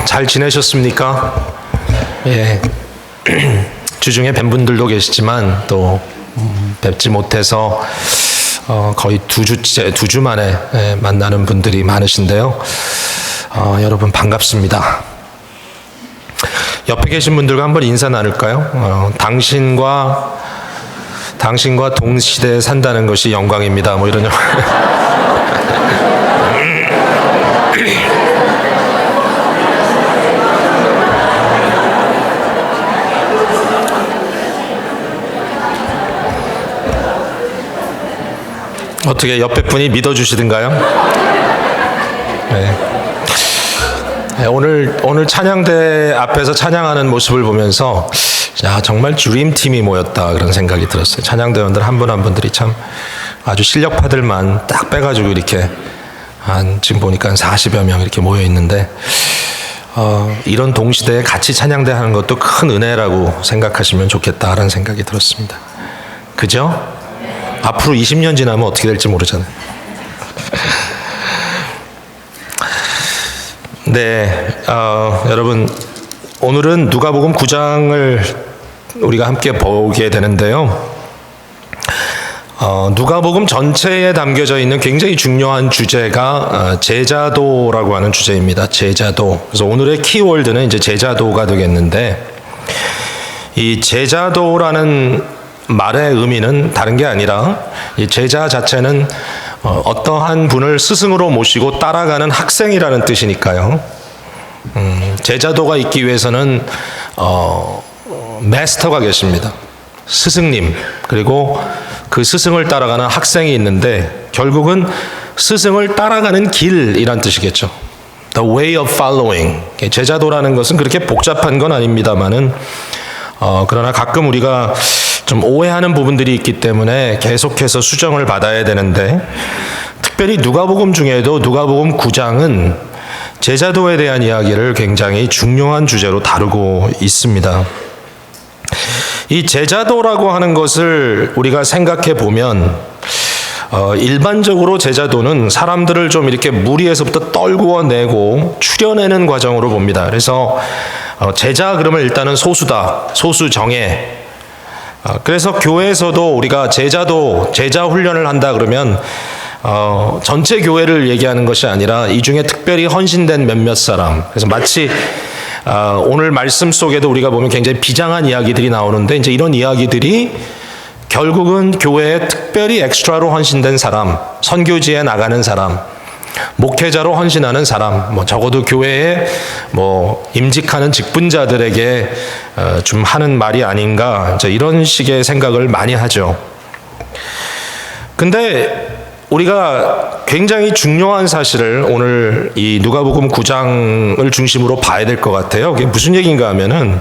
잘 지내셨습니까? 예. 주중에 뵌 분들도 계시지만 또 뵙지 못해서 거의 두 주 만에 만나는 분들이 많으신데요. 여러분 반갑습니다. 옆에 계신 분들과 한번 인사 나눌까요? 당신과 동시대에 산다는 것이 영광입니다. 뭐 이런 어떻게 옆에 분이 믿어주시던가요? 네. 오늘 찬양대 앞에서 찬양하는 모습을 보면서 정말 드림팀이 모였다 그런 생각이 들었어요. 찬양대원들 한 분 한 분들이 참 아주 실력파들만 딱 빼가지고 이렇게 지금 보니까 한 40여 명 이렇게 모여 있는데 이런 동시대에 같이 찬양대 하는 것도 큰 은혜라고 생각하시면 좋겠다라는 생각이 들었습니다. 그죠? 앞으로 20년 지나면 어떻게 될지 모르잖아요. 네, 여러분 오늘은 누가복음 9장을 우리가 함께 보게 되는데요. 누가복음 전체에 담겨져 있는 굉장히 중요한 주제가 제자도라고 하는 주제입니다. 제자도. 그래서 오늘의 키워드는 이제 제자도가 되겠는데, 이 제자도라는 말의 의미는 다른 게 아니라 이 제자 자체는 어떠한 분을 스승으로 모시고 따라가는 학생이라는 뜻이니까요. 제자도가 있기 위해서는 마스터가 계십니다. 스승님, 그리고 그 스승을 따라가는 학생이 있는데 결국은 스승을 따라가는 길이란 뜻이겠죠. The way of following. 제자도라는 것은 그렇게 복잡한 건 아닙니다만은 그러나 가끔 우리가 좀 오해하는 부분들이 있기 때문에 계속해서 수정을 받아야 되는데, 특별히 누가복음 중에도 누가복음 9장은 제자도에 대한 이야기를 굉장히 중요한 주제로 다루고 있습니다. 이 제자도라고 하는 것을 우리가 생각해 보면 일반적으로 제자도는 사람들을 좀 이렇게 무리에서부터 떨구어내고 추려내는 과정으로 봅니다. 그래서 제자 그러면 일단은 소수다, 소수 정예. 그래서 교회에서도 우리가 제자 훈련을 한다 그러면 전체 교회를 얘기하는 것이 아니라 이 중에 특별히 헌신된 몇몇 사람. 그래서 마치 오늘 말씀 속에도 우리가 보면 굉장히 비장한 이야기들이 나오는데, 이제 이런 이야기들이 결국은 교회에 특별히 엑스트라로 헌신된 사람, 선교지에 나가는 사람, 목회자로 헌신하는 사람, 적어도 교회에 임직하는 직분자들에게 좀 하는 말이 아닌가, 이런 식의 생각을 많이 하죠. 근데 우리가 굉장히 중요한 사실을 오늘 이 누가복음 9장을 중심으로 봐야 될 것 같아요. 그게 무슨 얘기인가 하면은,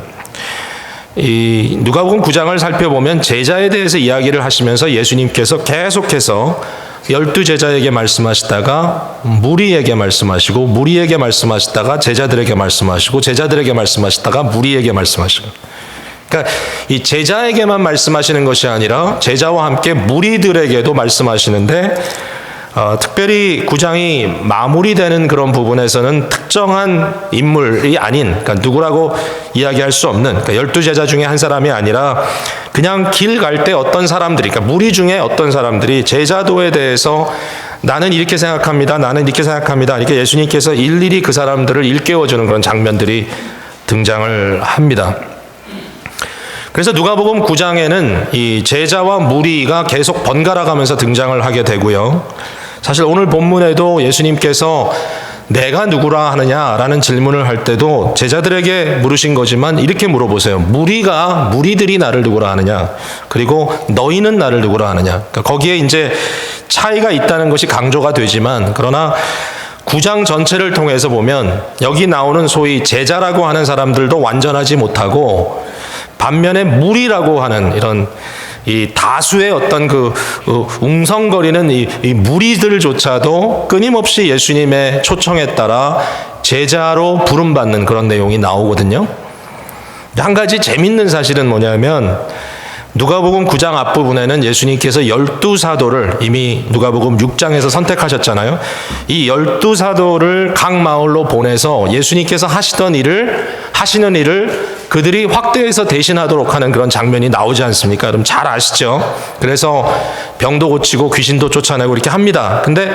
이 누가복음 9장을 살펴보면 제자에 대해서 이야기를 하시면서 예수님께서 계속해서 12제자에게 말씀하시다가 무리에게 말씀하시고, 무리에게 말씀하시다가 제자들에게 말씀하시고, 제자들에게 말씀하시다가 무리에게 말씀하시고. 그러니까 이 제자에게만 말씀하시는 것이 아니라 제자와 함께 무리들에게도 말씀하시는데, 특별히 9장이 마무리되는 그런 부분에서는 특정한 인물이 아닌, 그러니까 누구라고 이야기할 수 없는, 그러니까 12제자 중에 한 사람이 아니라 그냥 길 갈 때 어떤 사람들이, 그러니까 무리 중에 어떤 사람들이 제자도에 대해서 나는 이렇게 생각합니다, 나는 이렇게 생각합니다, 이렇게 예수님께서 일일이 그 사람들을 일깨워주는 그런 장면들이 등장을 합니다. 그래서 누가복음 9장에는 이 제자와 무리가 계속 번갈아 가면서 등장을 하게 되고요. 사실 오늘 본문에도 예수님께서 내가 누구라 하느냐라는 질문을 할 때도 제자들에게 물으신 거지만 이렇게 물어보세요. 무리들이 나를 누구라 하느냐, 그리고 너희는 나를 누구라 하느냐. 그러니까 거기에 이제 차이가 있다는 것이 강조가 되지만, 그러나 9장 전체를 통해서 보면 여기 나오는 소위 제자라고 하는 사람들도 완전하지 못하고, 반면에 무리라고 하는 이런 이 다수의 어떤 웅성거리는 이 무리들조차도 끊임없이 예수님의 초청에 따라 제자로 부름받는 그런 내용이 나오거든요. 한 가지 재밌는 사실은 뭐냐면, 누가복음 9장 앞부분에는 예수님께서 12사도를 이미 누가복음 6장에서 선택하셨잖아요. 이 12사도를 각 마을로 보내서 예수님께서 하시는 일을 그들이 확대해서 대신하도록 하는 그런 장면이 나오지 않습니까? 여러분 잘 아시죠? 그래서 병도 고치고 귀신도 쫓아내고 이렇게 합니다. 근데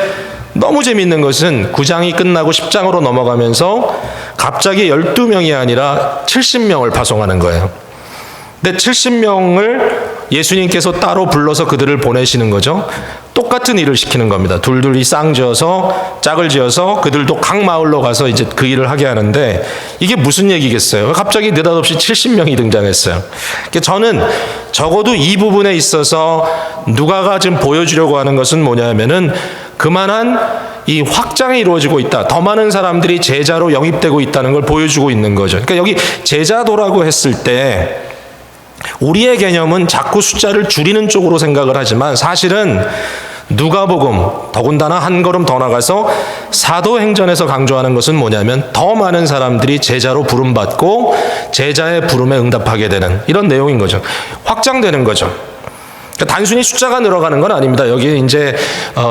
너무 재미있는 것은 9장이 끝나고 10장으로 넘어가면서 갑자기 12명이 아니라 70명을 파송하는 거예요. 근데 70명을 예수님께서 따로 불러서 그들을 보내시는 거죠. 똑같은 일을 시키는 겁니다. 둘둘이 쌍지어서 짝을 지어서 그들도 각 마을로 가서 이제 그 일을 하게 하는데 이게 무슨 얘기겠어요? 갑자기 느닷없이 70명이 등장했어요. 저는 적어도 이 부분에 있어서 누가가 지금 보여주려고 하는 것은 뭐냐면은 그만한 이 확장이 이루어지고 있다. 더 많은 사람들이 제자로 영입되고 있다는 걸 보여주고 있는 거죠. 그러니까 여기 제자도라고 했을 때 우리의 개념은 자꾸 숫자를 줄이는 쪽으로 생각을 하지만 사실은 누가복음, 더군다나 한 걸음 더 나가서 사도행전에서 강조하는 것은 뭐냐면 더 많은 사람들이 제자로 부름받고 제자의 부름에 응답하게 되는 이런 내용인 거죠. 확장되는 거죠. 그러니까 단순히 숫자가 늘어가는 건 아닙니다. 여기에 이제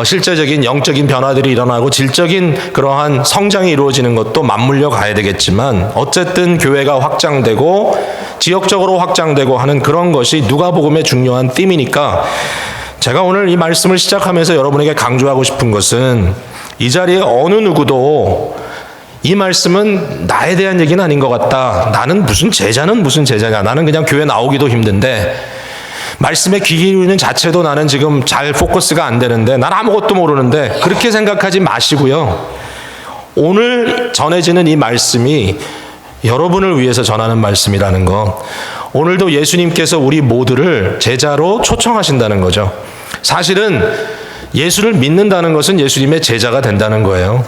실제적인 영적인 변화들이 일어나고 질적인 그러한 성장이 이루어지는 것도 맞물려 가야 되겠지만 어쨌든 교회가 확장되고 지역적으로 확장되고 하는 그런 것이 누가복음의 중요한 띠이니까 제가 오늘 이 말씀을 시작하면서 여러분에게 강조하고 싶은 것은 이 자리에 어느 누구도 이 말씀은 나에 대한 얘기는 아닌 것 같다. 나는 무슨 제자냐. 나는 그냥 교회 나오기도 힘든데 말씀에 귀 기울이는 자체도 나는 지금 잘 포커스가 안 되는데 난 아무것도 모르는데 그렇게 생각하지 마시고요. 오늘 전해지는 이 말씀이 여러분을 위해서 전하는 말씀이라는 것. 오늘도 예수님께서 우리 모두를 제자로 초청하신다는 거죠. 사실은 예수를 믿는다는 것은 예수님의 제자가 된다는 거예요.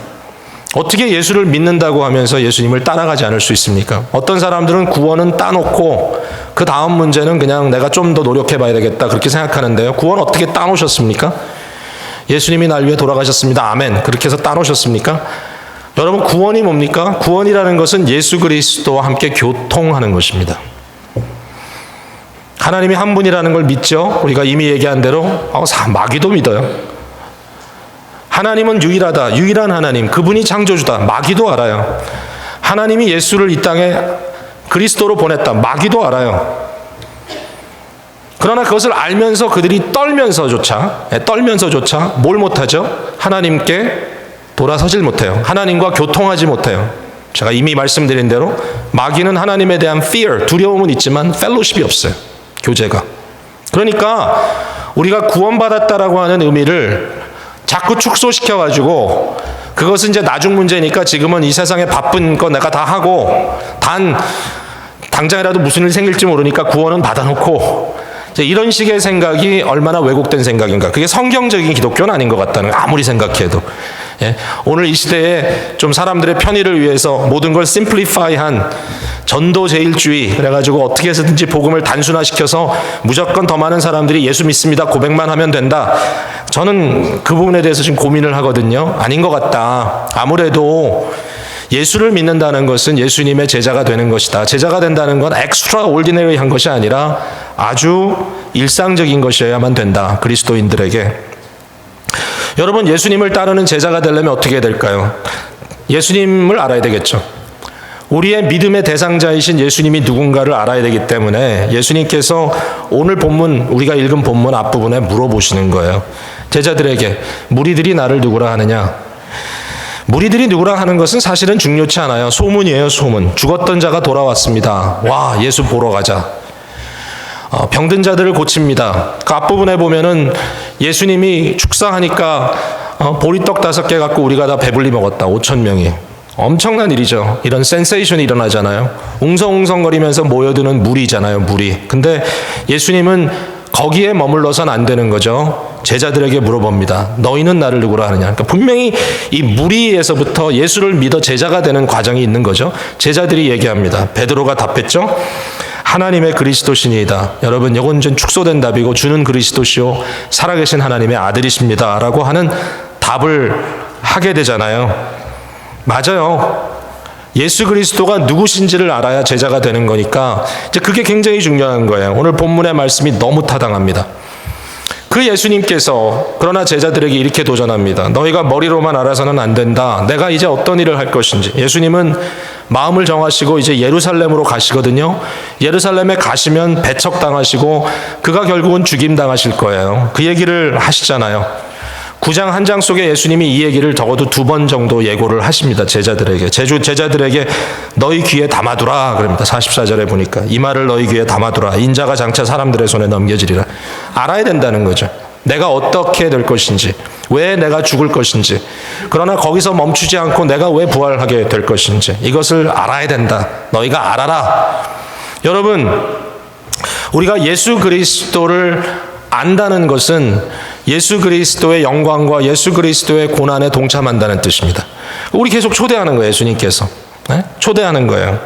어떻게 예수를 믿는다고 하면서 예수님을 따라가지 않을 수 있습니까? 어떤 사람들은 구원은 따놓고 그 다음 문제는 그냥 내가 좀 더 노력해 봐야 되겠다 그렇게 생각하는데요. 구원 어떻게 따놓으셨습니까? 예수님이 날 위해 돌아가셨습니다. 아멘. 그렇게 해서 따놓으셨습니까? 여러분 구원이 뭡니까? 구원이라는 것은 예수 그리스도와 함께 교통하는 것입니다. 하나님이 한 분이라는 걸 믿죠? 우리가 이미 얘기한 대로 마귀도 믿어요. 하나님은 유일하다. 유일한 하나님. 그분이 창조주다. 마귀도 알아요. 하나님이 예수를 이 땅에 그리스도로 보냈다. 마귀도 알아요. 그러나 그것을 알면서 그들이 떨면서조차 뭘 못하죠? 하나님께 돌아서질 못해요. 하나님과 교통하지 못해요. 제가 이미 말씀드린 대로 마귀는 하나님에 대한 fear, 두려움은 있지만 fellowship이 없어요. 교제가. 그러니까 우리가 구원받았다라고 하는 의미를 자꾸 축소시켜가지고 그것은 이제 나중 문제니까 지금은 이 세상에 바쁜 거 내가 다 하고 당장이라도 무슨 일 생길지 모르니까 구원은 받아놓고 이런 식의 생각이 얼마나 왜곡된 생각인가. 그게 성경적인 기독교는 아닌 것 같다는 거, 아무리 생각해도. 오늘 이 시대에 좀 사람들의 편의를 위해서 모든 걸 심플리파이한 전도제일주의 그래가지고 어떻게 해서든지 복음을 단순화시켜서 무조건 더 많은 사람들이 예수 믿습니다 고백만 하면 된다. 저는 그 부분에 대해서 지금 고민을 하거든요. 아닌 것 같다. 아무래도 예수를 믿는다는 것은 예수님의 제자가 되는 것이다. 제자가 된다는 건 extraordinary한 것이 아니라 아주 일상적인 것이어야만 된다. 그리스도인들에게. 여러분 예수님을 따르는 제자가 되려면 어떻게 해야 될까요? 예수님을 알아야 되겠죠. 우리의 믿음의 대상자이신 예수님이 누군가를 알아야 되기 때문에 예수님께서 오늘 본문 우리가 읽은 본문 앞부분에 물어보시는 거예요. 제자들에게 무리들이 나를 누구라 하느냐? 무리들이 누구라 하는 것은 사실은 중요치 않아요. 소문이에요, 소문. 죽었던 자가 돌아왔습니다. 와, 예수 보러 가자. 병든 자들을 고칩니다. 그 앞부분에 보면은 예수님이 축사하니까 보리떡 5개 갖고 우리가 다 배불리 먹었다. 5,000명이. 엄청난 일이죠. 이런 센세이션이 일어나잖아요. 웅성웅성거리면서 모여드는 무리잖아요, 무리. 근데 예수님은 거기에 머물러선 안 되는 거죠. 제자들에게 물어봅니다. 너희는 나를 누구라 하느냐. 그러니까 분명히 이 무리에서부터 예수를 믿어 제자가 되는 과정이 있는 거죠. 제자들이 얘기합니다. 베드로가 답했죠. 하나님의 그리스도시니이다. 여러분, 이건 좀 축소된 답이고 주는 그리스도시요 살아계신 하나님의 아들이십니다. 라고 하는 답을 하게 되잖아요. 맞아요. 예수 그리스도가 누구신지를 알아야 제자가 되는 거니까 이제 그게 굉장히 중요한 거예요. 오늘 본문의 말씀이 너무 타당합니다. 그 예수님께서 그러나 제자들에게 이렇게 도전합니다. 너희가 머리로만 알아서는 안 된다. 내가 이제 어떤 일을 할 것인지. 예수님은 마음을 정하시고 이제 예루살렘으로 가시거든요. 예루살렘에 가시면 배척당하시고 그가 결국은 죽임당하실 거예요. 그 얘기를 하시잖아요. 9장 한 장 속에 예수님이 이 얘기를 적어도 2번 정도 예고를 하십니다. 제자들에게. 제자들에게 너희 귀에 담아두라 그럽니다. 44절에 보니까 이 말을 너희 귀에 담아두라. 인자가 장차 사람들의 손에 넘겨지리라. 알아야 된다는 거죠. 내가 어떻게 될 것인지, 왜 내가 죽을 것인지, 그러나 거기서 멈추지 않고 내가 왜 부활하게 될 것인지 이것을 알아야 된다. 너희가 알아라. 여러분, 우리가 예수 그리스도를 안다는 것은 예수 그리스도의 영광과 예수 그리스도의 고난에 동참한다는 뜻입니다. 우리 계속 초대하는 거예요, 예수님께서. 네? 초대하는 거예요.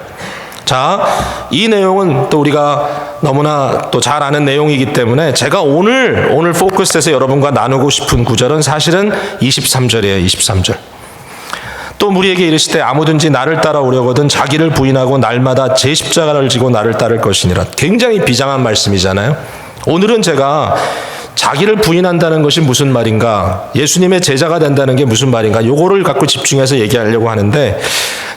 자, 이 내용은 또 우리가 너무나 또 잘 아는 내용이기 때문에 제가 오늘 포커스에서 여러분과 나누고 싶은 구절은 사실은 23절이에요, 23절. 또 우리에게 이르시되 아무든지 나를 따라오려거든 자기를 부인하고 날마다 제 십자가를 지고 나를 따를 것이니라. 굉장히 비장한 말씀이잖아요. 오늘은 제가 자기를 부인한다는 것이 무슨 말인가, 예수님의 제자가 된다는 게 무슨 말인가, 요거를 갖고 집중해서 얘기하려고 하는데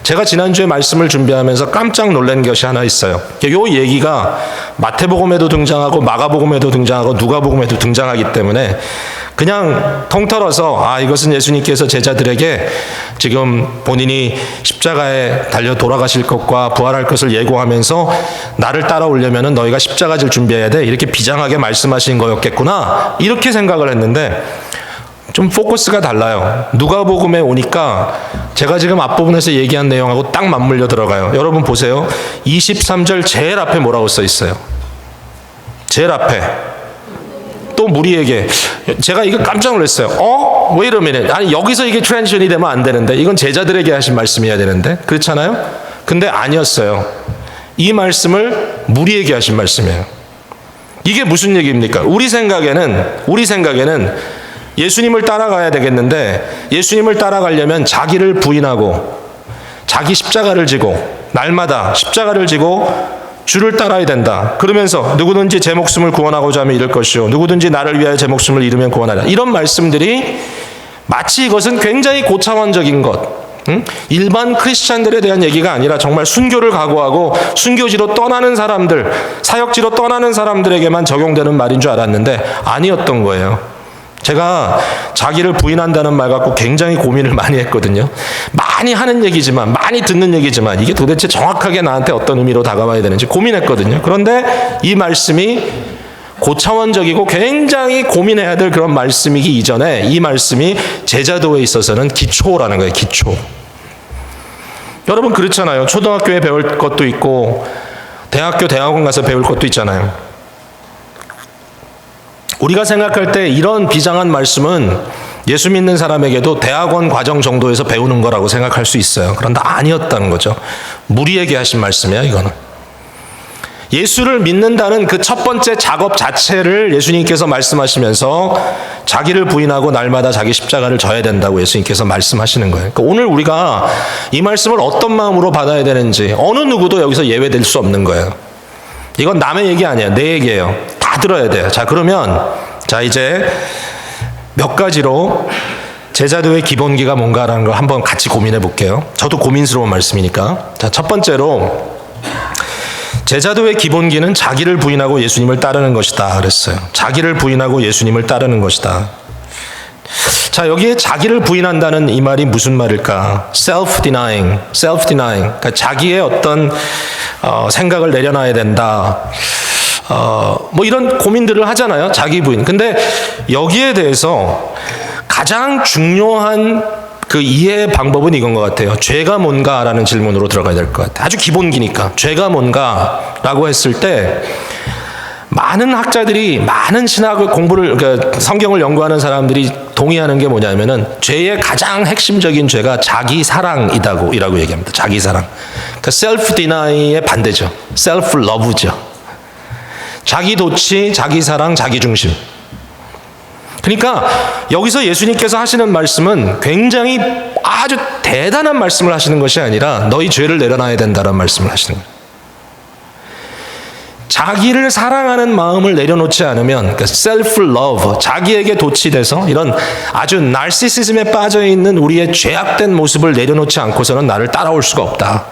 제가 지난주에 말씀을 준비하면서 깜짝 놀란 것이 하나 있어요. 요 얘기가 마태복음에도 등장하고 마가복음에도 등장하고 누가복음에도 등장하기 때문에 그냥 통틀어서 이것은 예수님께서 제자들에게 지금 본인이 십자가에 달려 돌아가실 것과 부활할 것을 예고하면서 나를 따라오려면 너희가 십자가 질 준비해야 돼, 이렇게 비장하게 말씀하신 거였겠구나, 이렇게 생각을 했는데 좀 포커스가 달라요. 누가복음에 오니까 제가 지금 앞부분에서 얘기한 내용하고 딱 맞물려 들어가요. 여러분 보세요. 23절 제일 앞에 뭐라고 써 있어요? 제일 앞에 또 무리에게. 제가 이거 깜짝 놀랐어요. Wait a minute. 아니 여기서 이게 트랜지션이 되면 안 되는데, 이건 제자들에게 하신 말씀이어야 되는데, 그렇잖아요? 근데 아니었어요. 이 말씀을 무리에게 하신 말씀이에요. 이게 무슨 얘기입니까? 우리 생각에는 예수님을 따라가야 되겠는데, 예수님을 따라가려면 자기를 부인하고 자기 십자가를 지고 날마다 십자가를 지고 주를 따라야 된다. 그러면서 누구든지 제 목숨을 구원하고자 하면 잃을 것이요 누구든지 나를 위하여 제 목숨을 잃으면 구원하리라. 이런 말씀들이 마치 이것은 굉장히 고차원적인 것, 일반 크리스찬들에 대한 얘기가 아니라 정말 순교를 각오하고 순교지로 떠나는 사람들, 사역지로 떠나는 사람들에게만 적용되는 말인 줄 알았는데 아니었던 거예요. 제가 자기를 부인한다는 말 갖고 굉장히 고민을 많이 했거든요. 많이 하는 얘기지만, 많이 듣는 얘기지만 이게 도대체 정확하게 나한테 어떤 의미로 다가와야 되는지 고민했거든요. 그런데 이 말씀이 고차원적이고 굉장히 고민해야 될 그런 말씀이기 이전에 이 말씀이 제자도에 있어서는 기초라는 거예요. 기초. 여러분 그렇잖아요. 초등학교에 배울 것도 있고 대학교, 대학원 가서 배울 것도 있잖아요. 우리가 생각할 때 이런 비장한 말씀은 예수 믿는 사람에게도 대학원 과정 정도에서 배우는 거라고 생각할 수 있어요. 그런데 아니었다는 거죠. 무리에게 하신 말씀이야, 이거는. 예수를 믿는다는 그 첫 번째 작업 자체를 예수님께서 말씀하시면서 자기를 부인하고 날마다 자기 십자가를 져야 된다고 예수님께서 말씀하시는 거예요. 그러니까 오늘 우리가 이 말씀을 어떤 마음으로 받아야 되는지 어느 누구도 여기서 예외될 수 없는 거예요. 이건 남의 얘기 아니에요. 내 얘기예요. 다 들어야 돼요. 자, 그러면 이제 몇 가지로 제자도의 기본기가 뭔가라는 걸 한번 같이 고민해 볼게요. 저도 고민스러운 말씀이니까. 자, 첫 번째로 제자도의 기본기는 자기를 부인하고 예수님을 따르는 것이다 그랬어요. 자기를 부인하고 예수님을 따르는 것이다. 자, 여기에 자기를 부인한다는 이 말이 무슨 말일까? self-denying. 그러니까 자기의 어떤 생각을 내려놔야 된다. 뭐 이런 고민들을 하잖아요. 자기 부인. 근데 여기에 대해서 가장 중요한 그 이해 방법은 이건 것 같아요. 죄가 뭔가라는 질문으로 들어가야 될 것 같아요. 아주 기본기니까. 죄가 뭔가라고 했을 때 많은 학자들이, 많은 신학을 그러니까 성경을 연구하는 사람들이 동의하는 게 뭐냐면은 죄의 가장 핵심적인 죄가 자기 사랑이라고 얘기합니다. 자기 사랑. 그러니까 self deny의 반대죠. self love죠. 자기 도취, 자기 사랑, 자기 중심. 그러니까 여기서 예수님께서 하시는 말씀은 굉장히 아주 대단한 말씀을 하시는 것이 아니라 너희 죄를 내려놔야 된다는 말씀을 하시는 거예요. 자기를 사랑하는 마음을 내려놓지 않으면, 그러니까 self-love, 자기에게 도취돼서 이런 아주 나르시시즘에 빠져있는 우리의 죄악된 모습을 내려놓지 않고서는 나를 따라올 수가 없다.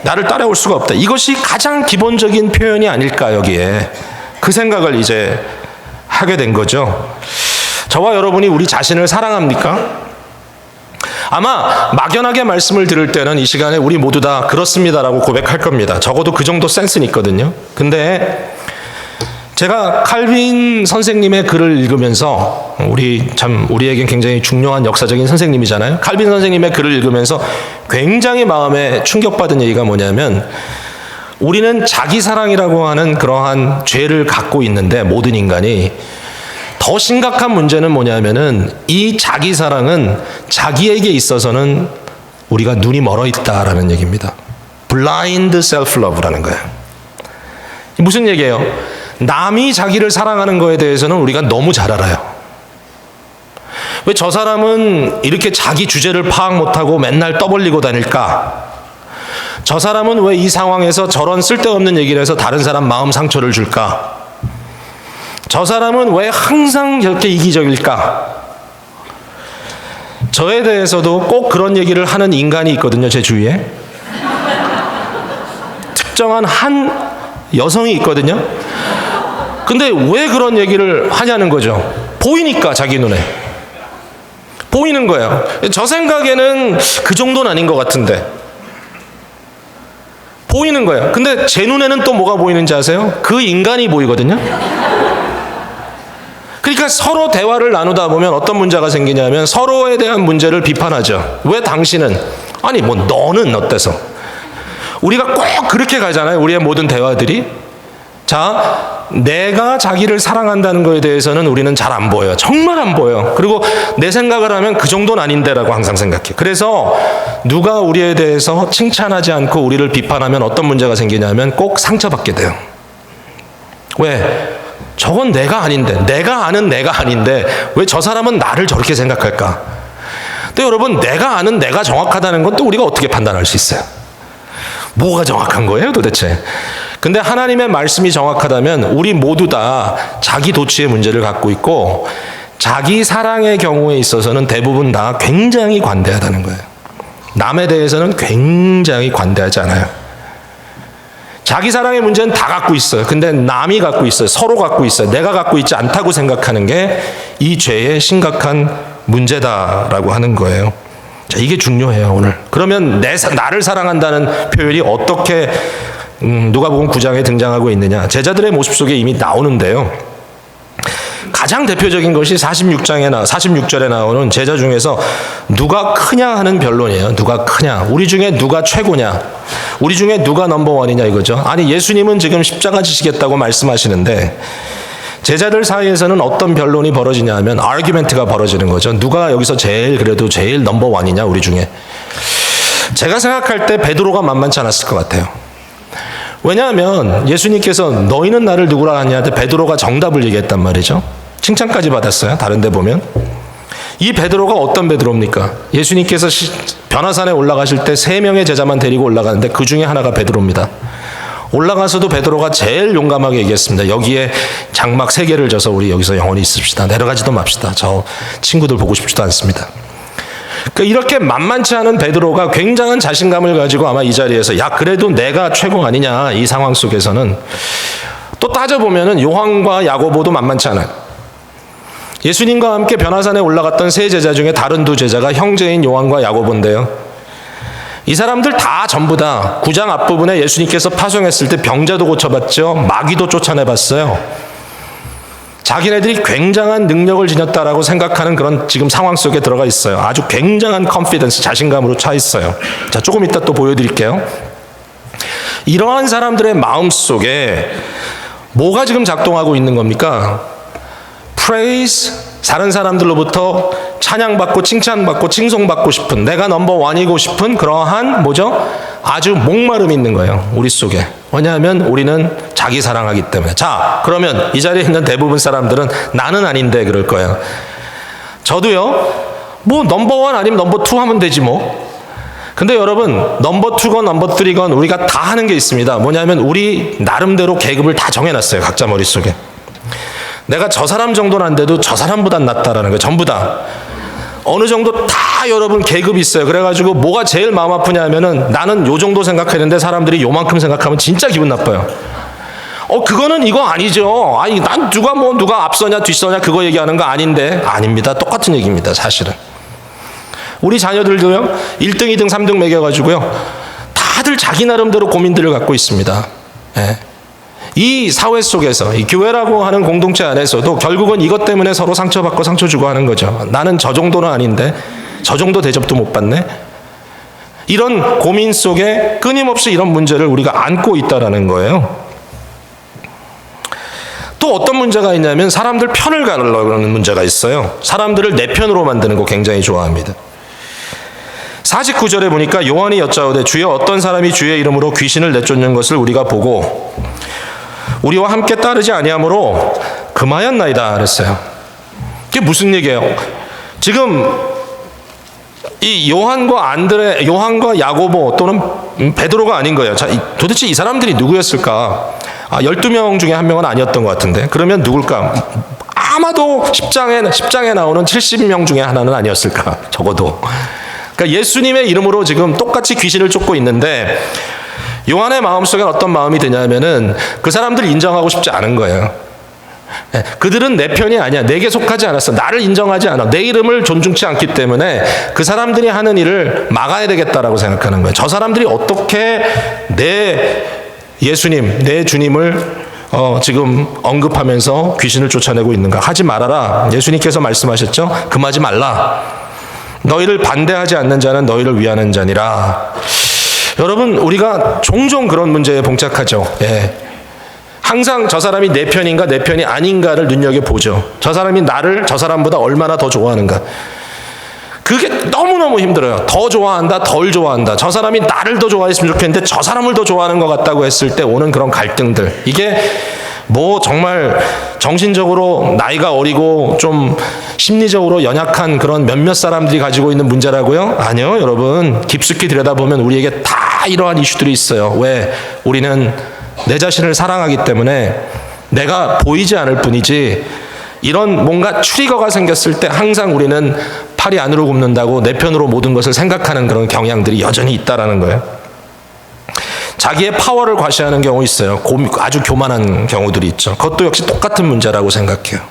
나를 따라올 수가 없다. 이것이 가장 기본적인 표현이 아닐까 여기에. 그 생각을 이제 하게 된 거죠. 저와 여러분이 우리 자신을 사랑합니까? 아마 막연하게 말씀을 들을 때는 이 시간에 우리 모두 다 그렇습니다라고 고백할 겁니다. 적어도 그 정도 센스는 있거든요. 근데 제가 칼빈 선생님의 글을 읽으면서 우리에겐 굉장히 중요한 역사적인 선생님이잖아요. 칼빈 선생님의 글을 읽으면서 굉장히 마음에 충격받은 얘기가 뭐냐면 우리는 자기 사랑이라고 하는 그러한 죄를 갖고 있는데 모든 인간이 더 심각한 문제는 뭐냐면은 이 자기 사랑은 자기에게 있어서는 우리가 눈이 멀어 있다라는 얘기입니다. Blind self-love라는 거예요. 무슨 얘기예요? 남이 자기를 사랑하는 거에 대해서는 우리가 너무 잘 알아요. 왜 저 사람은 이렇게 자기 주제를 파악 못하고 맨날 떠벌리고 다닐까? 저 사람은 왜 이 상황에서 저런 쓸데없는 얘기를 해서 다른 사람 마음 상처를 줄까? 저 사람은 왜 항상 이렇게 이기적일까? 저에 대해서도 꼭 그런 얘기를 하는 인간이 있거든요, 제 주위에. 특정한 한 여성이 있거든요. 근데 왜 그런 얘기를 하냐는 거죠. 보이니까, 자기 눈에. 보이는 거예요. 저 생각에는 그 정도는 아닌 것 같은데. 보이는 거예요. 근데 제 눈에는 또 뭐가 보이는지 아세요? 그 인간이 보이거든요. 그러니까 서로 대화를 나누다 보면 어떤 문제가 생기냐면 서로에 대한 문제를 비판하죠. 왜 당신은? 아니 뭐 너는 어때서? 우리가 꼭 그렇게 가잖아요. 우리의 모든 대화들이. 자, 내가 자기를 사랑한다는 거에 대해서는 우리는 잘 안 보여요. 정말 안 보여요. 그리고 내 생각을 하면 그 정도는 아닌데라고 항상 생각해. 그래서 누가 우리에 대해서 칭찬하지 않고 우리를 비판하면 어떤 문제가 생기냐면 꼭 상처받게 돼요. 왜? 저건 내가 아닌데, 내가 아는 내가 아닌데 왜 저 사람은 나를 저렇게 생각할까? 근데 여러분, 내가 아는 내가 정확하다는 건 또 우리가 어떻게 판단할 수 있어요? 뭐가 정확한 거예요 도대체? 근데 하나님의 말씀이 정확하다면 우리 모두 다 자기 도취의 문제를 갖고 있고 자기 사랑의 경우에 있어서는 대부분 다 굉장히 관대하다는 거예요. 남에 대해서는 굉장히 관대하지 않아요. 자기 사랑의 문제는 다 갖고 있어요. 근데 남이 갖고 있어요. 서로 갖고 있어요. 내가 갖고 있지 않다고 생각하는 게 이 죄의 심각한 문제다라고 하는 거예요. 자, 이게 중요해요, 오늘. 그러면 나를 사랑한다는 표현이 어떻게 누가복음 9장에 등장하고 있느냐? 제자들의 모습 속에 이미 나오는데요. 가장 대표적인 것이 46절에 나오는 제자 중에서 누가 크냐 하는 변론이에요. 누가 크냐? 우리 중에 누가 최고냐? 우리 중에 누가 넘버원이냐 이거죠. 아니, 예수님은 지금 십자가 지시겠다고 말씀하시는데 제자들 사이에서는 어떤 변론이 벌어지냐 하면 아르규멘트가 벌어지는 거죠. 누가 여기서 제일 넘버원이냐 우리 중에. 제가 생각할 때 베드로가 만만치 않았을 것 같아요. 왜냐하면 예수님께서 너희는 나를 누구라 하냐한테 베드로가 정답을 얘기했단 말이죠. 칭찬까지 받았어요. 다른 데 보면. 이 베드로가 어떤 베드로입니까? 예수님께서 변화산에 올라가실 때 3명의 제자만 데리고 올라가는데 그 중에 하나가 베드로입니다. 올라가서도 베드로가 제일 용감하게 얘기했습니다. 여기에 장막 3개를 져서 우리 여기서 영원히 있읍시다. 내려가지도 맙시다. 저 친구들 보고 싶지도 않습니다. 그러니까 이렇게 만만치 않은 베드로가 굉장한 자신감을 가지고 아마 이 자리에서 야, 그래도 내가 최고 아니냐, 이 상황 속에서는. 또 따져보면은 요한과 야고보도 만만치 않아요. 예수님과 함께 변화산에 올라갔던 3 제자 중에 다른 2 제자가 형제인 요한과 야고보인데요. 이 사람들 다 전부 다 9장 앞부분에 예수님께서 파송했을 때 병자도 고쳐봤죠. 마귀도 쫓아내봤어요. 자기네들이 굉장한 능력을 지녔다라고 생각하는 그런 지금 상황 속에 들어가 있어요. 아주 굉장한 컨피던스, 자신감으로 차 있어요. 자, 조금 이따 또 보여드릴게요. 이러한 사람들의 마음 속에 뭐가 지금 작동하고 있는 겁니까? praise, 다른 사람들로부터 찬양받고 칭찬받고 칭송받고 싶은, 내가 넘버원이고 싶은 그러한 뭐죠? 아주 목마름이 있는 거예요. 우리 속에. 왜냐하면 우리는 자기 사랑하기 때문에. 자, 그러면 이 자리에 있는 대부분 사람들은 나는 아닌데 그럴 거예요. 저도요, 뭐 넘버 1 아니면 넘버 2 하면 되지 뭐. 근데 여러분, 넘버 2건 넘버 3건 우리가 다 하는 게 있습니다. 뭐냐면 우리 나름대로 계급을 다 정해놨어요. 각자 머릿속에. 내가 저 사람 정도는 안 돼도 저 사람보단 낫다라는 거예요. 전부 다. 어느 정도 다 여러분 계급이 있어요. 그래가지고 뭐가 제일 마음 아프냐 하면은 나는 요 정도 생각했는데 사람들이 요만큼 생각하면 진짜 기분 나빠요. 그거는 이거 아니죠. 아니, 난 누가 앞서냐 뒤서냐 그거 얘기하는 거 아닌데. 아닙니다. 똑같은 얘기입니다. 사실은. 우리 자녀들도요, 1등, 2등, 3등 매겨가지고요, 다들 자기 나름대로 고민들을 갖고 있습니다. 예. 이 사회 속에서, 이 교회라고 하는 공동체 안에서도 결국은 이것 때문에 서로 상처받고 상처 주고 하는 거죠. 나는 저 정도는 아닌데, 저 정도 대접도 못 받네. 이런 고민 속에 끊임없이 이런 문제를 우리가 안고 있다라는 거예요. 또 어떤 문제가 있냐면 사람들 편을 가르려고 하는 문제가 있어요. 사람들을 내 편으로 만드는 거 굉장히 좋아합니다. 49절에 보니까 요한이 여짜오되 주여 어떤 사람이 주의 이름으로 귀신을 내쫓는 것을 우리가 보고 우리와 함께 따르지 아니하므로 금하였나이다 그랬어요. 그게 무슨 얘기예요? 지금 이 요한과 야고보 또는 베드로가 아닌 거예요. 자, 도대체 이 사람들이 누구였을까? 12명 중에 한 명은 아니었던 것 같은데 그러면 누굴까? 아마도 10장에 나오는 70명 중에 하나는 아니었을까? 적어도. 그러니까 예수님의 이름으로 지금 똑같이 귀신을 쫓고 있는데 요한의 마음속에 어떤 마음이 드냐면은 그 사람들을 인정하고 싶지 않은 거예요. 그들은 내 편이 아니야. 내게 속하지 않았어. 나를 인정하지 않아. 내 이름을 존중치 않기 때문에 그 사람들이 하는 일을 막아야 되겠다라고 생각하는 거예요. 저 사람들이 어떻게 내 예수님, 내 주님을 지금 언급하면서 귀신을 쫓아내고 있는가. 하지 말아라. 예수님께서 말씀하셨죠. 금하지 말라. 너희를 반대하지 않는 자는 너희를 위하는 자니라. 여러분, 우리가 종종 그런 문제에 봉착하죠. 예. 항상 저 사람이 내 편인가 내 편이 아닌가를 눈여겨보죠. 저 사람이 나를 저 사람보다 얼마나 더 좋아하는가. 그게 너무너무 힘들어요. 더 좋아한다, 덜 좋아한다. 저 사람이 나를 더 좋아했으면 좋겠는데 저 사람을 더 좋아하는 것 같다고 했을 때 오는 그런 갈등들. 이게 뭐 정말 정신적으로 나이가 어리고 좀 심리적으로 연약한 그런 몇몇 사람들이 가지고 있는 문제라고요? 아니요, 여러분. 깊숙이 들여다보면 우리에게 다 이러한 이슈들이 있어요. 왜? 우리는 내 자신을 사랑하기 때문에 내가 보이지 않을 뿐이지 이런 뭔가 트리거가 생겼을 때 항상 우리는 팔이 안으로 굽는다고 내 편으로 모든 것을 생각하는 그런 경향들이 여전히 있다라는 거예요. 자기의 파워를 과시하는 경우 있어요. 아주 교만한 경우들이 있죠. 그것도 역시 똑같은 문제라고 생각해요.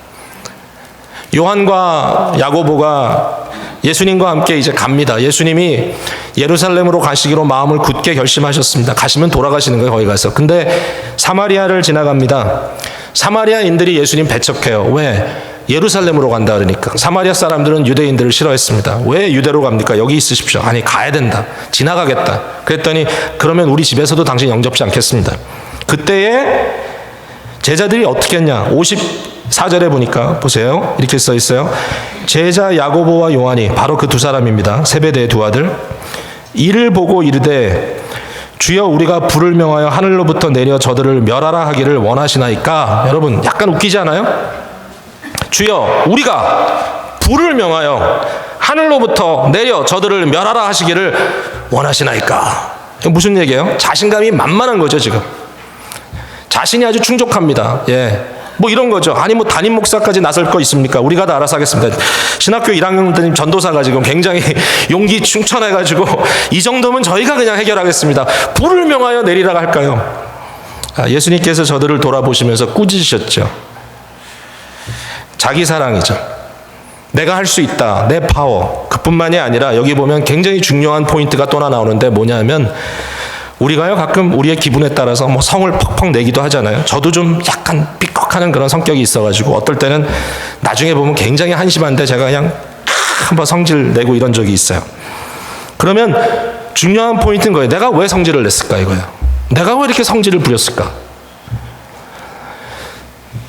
요한과 야고보가 예수님과 함께 이제 갑니다. 예수님이 예루살렘으로 가시기로 마음을 굳게 결심하셨습니다. 가시면 돌아가시는 거예요, 거기 가서. 근데 사마리아를 지나갑니다. 사마리아인들이 예수님 배척해요. 왜? 예루살렘으로 간다 그러니까. 사마리아 사람들은 유대인들을 싫어했습니다. 왜 유대로 갑니까? 여기 있으십시오. 아니, 가야 된다. 지나가겠다. 그랬더니 그러면 우리 집에서도 당신 영접지 않겠습니다. 그때에 제자들이 어떻게 했냐? 54절에 보니까 보세요. 이렇게 써 있어요. 제자 야고보와 요한이 바로 그 두 사람입니다. 세베대의 두 아들. 이를 보고 이르되 주여 우리가 불을 명하여 하늘로부터 내려 저들을 멸하라 하기를 원하시나이까. 여러분 약간 웃기지 않아요? 주여 우리가 불을 명하여 하늘로부터 내려 저들을 멸하라 하시기를 원하시나이까. 무슨 얘기예요? 자신감이 만만한 거죠. 지금 자신이 아주 충족합니다. 예. 뭐 이런 거죠. 아니 뭐 담임 목사까지 나설 거 있습니까? 우리가 다 알아서 하겠습니다. 신학교 1학년 전도사가 지금 굉장히 용기 충천해가지고 이 정도면 저희가 그냥 해결하겠습니다. 불을 명하여 내리라 할까요? 예수님께서 저들을 돌아보시면서 꾸짖으셨죠. 자기 사랑이죠. 내가 할 수 있다. 내 파워. 그뿐만이 아니라 여기 보면 굉장히 중요한 포인트가 또 하나 나오는데 뭐냐면 우리가요 가끔 우리의 기분에 따라서 뭐 성을 퍽퍽 내기도 하잖아요. 저도 좀 약간 삐걱하는 그런 성격이 있어가지고 어떨 때는 나중에 보면 굉장히 한심한데 제가 그냥 한번 성질 내고 이런 적이 있어요. 그러면 중요한 포인트인 거예요. 내가 왜 성질을 냈을까 이거예요. 내가 왜 이렇게 성질을 부렸을까?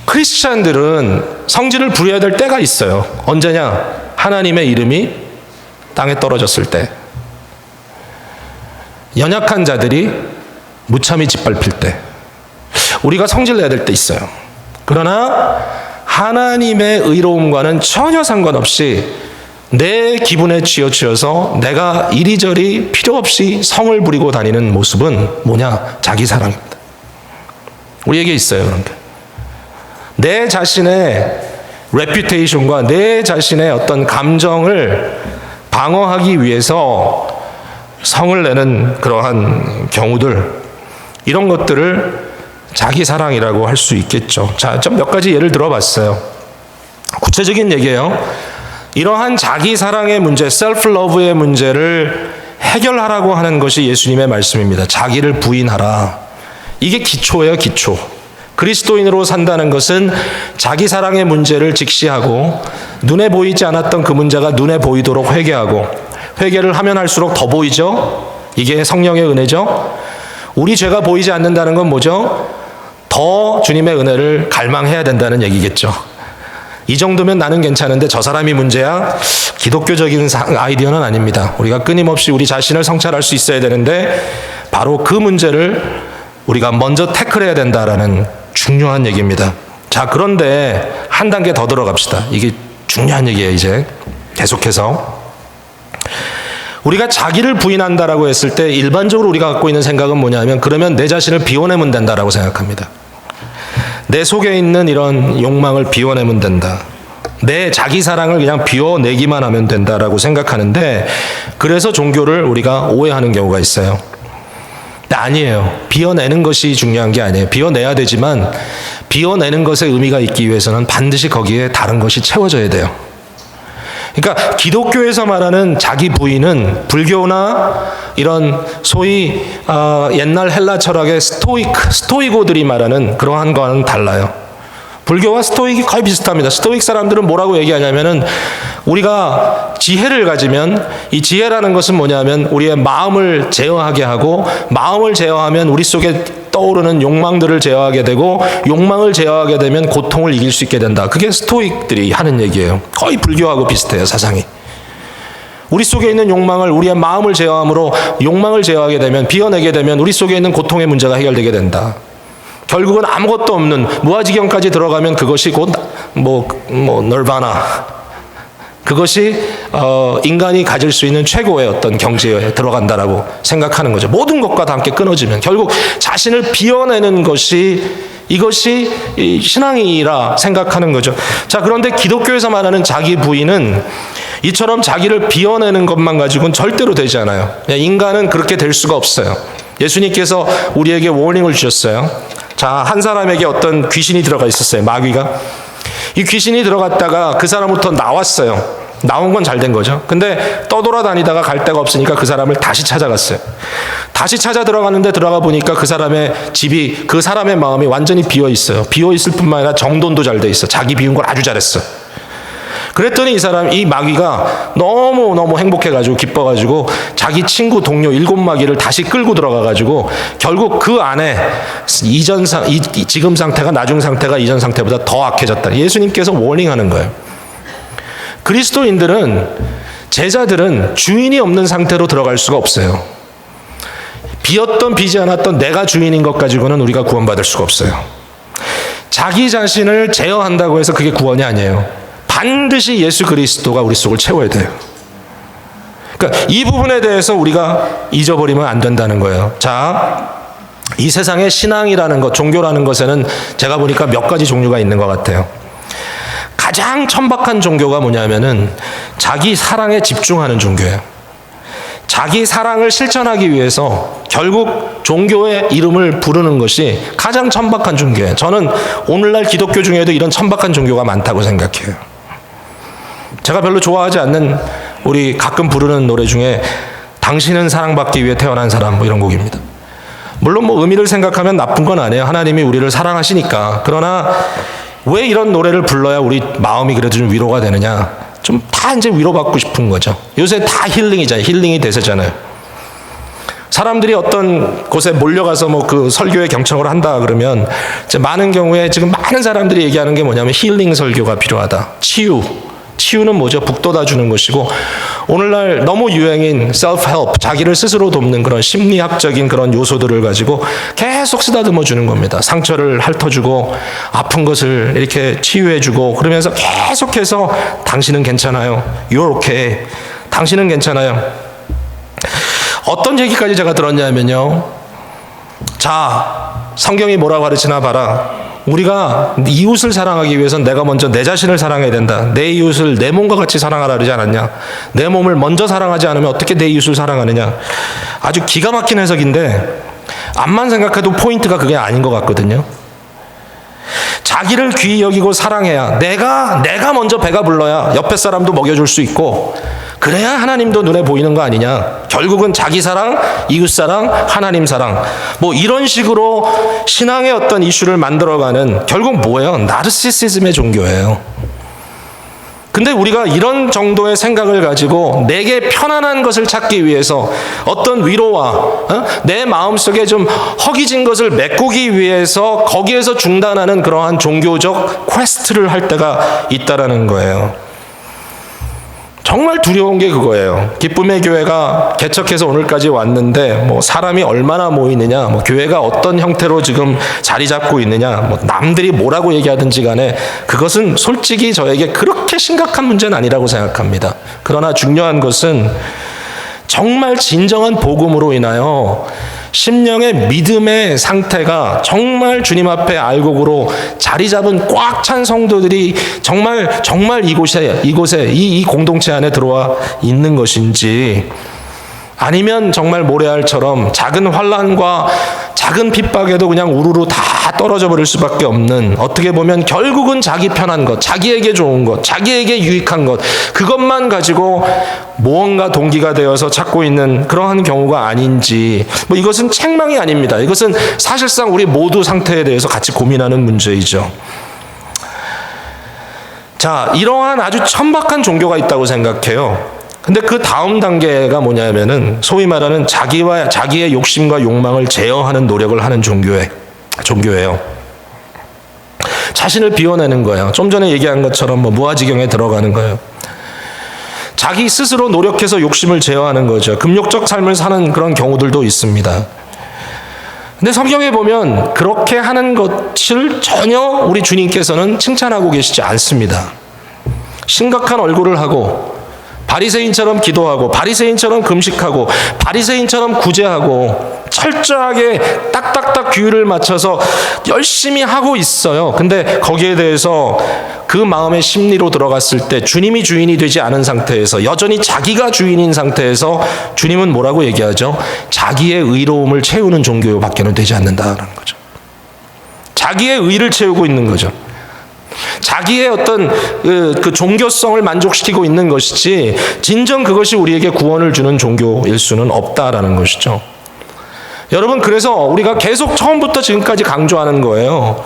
크리스찬들은 성질을 부려야 될 때가 있어요. 언제냐? 하나님의 이름이 땅에 떨어졌을 때. 연약한 자들이 무참히 짓밟힐 때, 우리가 성질내야 될 때 있어요. 그러나 하나님의 의로움과는 전혀 상관없이 내 기분에 치여서 내가 이리저리 필요 없이 성을 부리고 다니는 모습은 뭐냐? 자기 사랑입니다. 우리에게 있어요, 그런 게. 내 자신의 레퓨테이션과 내 자신의 어떤 감정을 방어하기 위해서 성을 내는 그러한 경우들, 이런 것들을 자기 사랑이라고 할 수 있겠죠. 자, 좀 몇 가지 예를 들어봤어요. 구체적인 얘기예요. 이러한 자기 사랑의 문제, 셀프 러브의 문제를 해결하라고 하는 것이 예수님의 말씀입니다. 자기를 부인하라. 이게 기초예요, 기초. 그리스도인으로 산다는 것은 자기 사랑의 문제를 직시하고 눈에 보이지 않았던 그 문제가 눈에 보이도록 회개하고, 회개를 하면 할수록 더 보이죠? 이게 성령의 은혜죠? 우리 죄가 보이지 않는다는 건 뭐죠? 더 주님의 은혜를 갈망해야 된다는 얘기겠죠. 이 정도면 나는 괜찮은데 저 사람이 문제야? 기독교적인 아이디어는 아닙니다. 우리가 끊임없이 우리 자신을 성찰할 수 있어야 되는데 바로 그 문제를 우리가 먼저 태클해야 된다라는 중요한 얘기입니다. 자, 그런데 한 단계 더 들어갑시다. 이게 중요한 얘기예요. 이제 계속해서 우리가 자기를 부인한다라고 했을 때 일반적으로 우리가 갖고 있는 생각은 뭐냐면, 그러면 내 자신을 비워내면 된다라고 생각합니다. 내 속에 있는 이런 욕망을 비워내면 된다. 내 자기 사랑을 그냥 비워내기만 하면 된다라고 생각하는데, 그래서 종교를 우리가 오해하는 경우가 있어요. 근데 아니에요. 비워내는 것이 중요한 게 아니에요. 비워내야 되지만 비워내는 것에 의미가 있기 위해서는 반드시 거기에 다른 것이 채워져야 돼요. 그러니까 기독교에서 말하는 자기 부인은 불교나 이런 소위 옛날 헬라 철학의 스토이고들이 말하는 그러한 거와는 달라요. 불교와 스토익이 거의 비슷합니다. 스토익 사람들은 뭐라고 얘기하냐면은, 우리가 지혜를 가지면, 이 지혜라는 것은 뭐냐면 우리의 마음을 제어하게 하고, 마음을 제어하면 우리 속에 떠오르는 욕망들을 제어하게 되고, 욕망을 제어하게 되면 고통을 이길 수 있게 된다. 그게 스토익들이 하는 얘기예요. 거의 불교하고 비슷해요, 사상이. 우리 속에 있는 욕망을, 우리의 마음을 제어함으로 욕망을 제어하게 되면, 비워내게 되면 우리 속에 있는 고통의 문제가 해결되게 된다. 결국은 아무것도 없는 무아지경까지 들어가면 그것이 곧 널바나, 그것이 인간이 가질 수 있는 최고의 어떤 경지에 들어간다라고 생각하는 거죠. 모든 것과 다 함께 끊어지면 결국 자신을 비워내는 것이, 이것이 신앙이라 생각하는 거죠. 자, 그런데 기독교에서 말하는 자기 부인은 이처럼 자기를 비워내는 것만 가지고는 절대로 되지 않아요. 인간은 그렇게 될 수가 없어요. 예수님께서 우리에게 워닝을 주셨어요. 자, 한 사람에게 어떤 귀신이 들어가 있었어요. 마귀가. 이 귀신이 들어갔다가 그 사람부터 나왔어요. 나온 건 잘 된 거죠. 근데 떠돌아다니다가 갈 데가 없으니까 그 사람을 다시 찾아갔어요. 다시 찾아 들어가는데, 들어가 보니까 그 사람의 집이, 그 사람의 마음이 완전히 비어 있어요. 비어 있을 뿐만 아니라 정돈도 잘 돼 있어. 자기 비운 걸 아주 잘했어. 그랬더니 이 마귀가 너무 행복해가지고, 기뻐가지고 자기 친구, 동료 7마귀를 다시 끌고 들어가가지고 결국 그 안에 지금 상태가, 나중 상태가 이전 상태보다 더 악해졌다. 예수님께서 워닝하는 거예요. 그리스도인들은, 제자들은 주인이 없는 상태로 들어갈 수가 없어요. 비었던 비지 않았던 내가 주인인 것 가지고는 우리가 구원받을 수가 없어요. 자기 자신을 제어한다고 해서 그게 구원이 아니에요. 반드시 예수 그리스도가 우리 속을 채워야 돼요. 그러니까 이 부분에 대해서 우리가 잊어버리면 안 된다는 거예요. 자, 이 세상에 신앙이라는 것, 종교라는 것에는 제가 보니까 몇 가지 종류가 있는 것 같아요. 가장 천박한 종교가 뭐냐면은 자기 사랑에 집중하는 종교예요. 자기 사랑을 실천하기 위해서 결국 종교의 이름을 부르는 것이 가장 천박한 종교예요. 저는 오늘날 기독교 중에도 이런 천박한 종교가 많다고 생각해요. 제가 별로 좋아하지 않는, 우리 가끔 부르는 노래 중에 당신은 사랑받기 위해 태어난 사람, 뭐 이런 곡입니다. 물론 의미를 생각하면 나쁜 건 아니에요. 하나님이 우리를 사랑하시니까. 그러나 왜 이런 노래를 불러야 우리 마음이 그래도 좀 위로가 되느냐? 좀 다 이제 위로받고 싶은 거죠. 요새 다 힐링이잖아요. 힐링이 대세잖아요. 사람들이 어떤 곳에 몰려가서 그 설교에 경청을 한다 그러면 이제 많은 경우에 지금 많은 사람들이 얘기하는 게 뭐냐면 힐링 설교가 필요하다. 치유, 치유는 뭐죠? 북돋아 주는 것이고, 오늘날 너무 유행인 self-help, 자기를 스스로 돕는 그런 심리학적인 그런 요소들을 가지고 계속 쓰다듬어 주는 겁니다. 상처를 핥아주고 아픈 것을 이렇게 치유해 주고, 그러면서 계속해서 당신은 괜찮아요. You're okay. 당신은 괜찮아요. 어떤 얘기까지 제가 들었냐면요. 자, 성경이 뭐라고 가르치나 봐라. 우리가 이웃을 사랑하기 위해서는 내가 먼저 내 자신을 사랑해야 된다. 내 이웃을 내 몸과 같이 사랑하라 그러지 않았냐. 내 몸을 먼저 사랑하지 않으면 어떻게 내 이웃을 사랑하느냐. 아주 기가 막힌 해석인데 암만 생각해도 포인트가 그게 아닌 것 같거든요. 자기를 귀히 여기고 사랑해야 내가 먼저 배가 불러야 옆에 사람도 먹여줄 수 있고, 그래야 하나님도 눈에 보이는 거 아니냐. 결국은 자기 사랑, 이웃 사랑, 하나님 사랑, 뭐 이런 식으로 신앙의 어떤 이슈를 만들어가는, 결국 뭐예요? 나르시시즘의 종교예요. 근데 우리가 이런 정도의 생각을 가지고 내게 편안한 것을 찾기 위해서 어떤 위로와 내 마음속에 좀 허기진 것을 메꾸기 위해서 거기에서 중단하는 그러한 종교적 퀘스트를 할 때가 있다라는 거예요. 정말 두려운 게 그거예요. 기쁨의 교회가 개척해서 오늘까지 왔는데 뭐 사람이 얼마나 모이느냐, 뭐 교회가 어떤 형태로 지금 자리 잡고 있느냐, 뭐 남들이 뭐라고 얘기하든지 간에 그것은 솔직히 저에게 그렇게 심각한 문제는 아니라고 생각합니다. 그러나 중요한 것은 정말 진정한 복음으로 인하여 심령의 믿음의 상태가 정말 주님 앞에 알곡으로 자리 잡은 꽉 찬 성도들이 정말 이곳에 이 공동체 안에 들어와 있는 것인지, 아니면 정말 모래알처럼 작은 환난과 작은 핍박에도 그냥 우르르 다 떨어져 버릴 수밖에 없는, 어떻게 보면 결국은 자기 편한 것, 자기에게 좋은 것, 자기에게 유익한 것, 그것만 가지고 무언가 동기가 되어서 찾고 있는 그러한 경우가 아닌지, 뭐 이것은 책망이 아닙니다. 이것은 사실상 우리 모두 상태에 대해서 같이 고민하는 문제이죠. 자, 이러한 아주 천박한 종교가 있다고 생각해요. 근데 그 다음 단계가 뭐냐면은 소위 말하는 자기의 욕심과 욕망을 제어하는 노력을 하는 종교예요. 자신을 비워내는 거예요. 좀 전에 얘기한 것처럼 뭐 무아지경에 들어가는 거예요. 자기 스스로 노력해서 욕심을 제어하는 거죠. 금욕적 삶을 사는 그런 경우들도 있습니다. 근데 성경에 보면 그렇게 하는 것을 전혀 우리 주님께서는 칭찬하고 계시지 않습니다. 심각한 얼굴을 하고 바리새인처럼 기도하고 바리새인처럼 금식하고 바리새인처럼 구제하고 철저하게 딱딱딱 규율을 맞춰서 열심히 하고 있어요. 근데 거기에 대해서 그 마음의 심리로 들어갔을 때 주님이 주인이 되지 않은 상태에서, 여전히 자기가 주인인 상태에서 주님은 뭐라고 얘기하죠? 자기의 의로움을 채우는 종교밖에는 되지 않는다라는 거죠. 자기의 의를 채우고 있는 거죠. 자기의 어떤 그 종교성을 만족시키고 있는 것이지 진정 그것이 우리에게 구원을 주는 종교일 수는 없다라는 것이죠. 여러분, 그래서 우리가 계속 처음부터 지금까지 강조하는 거예요.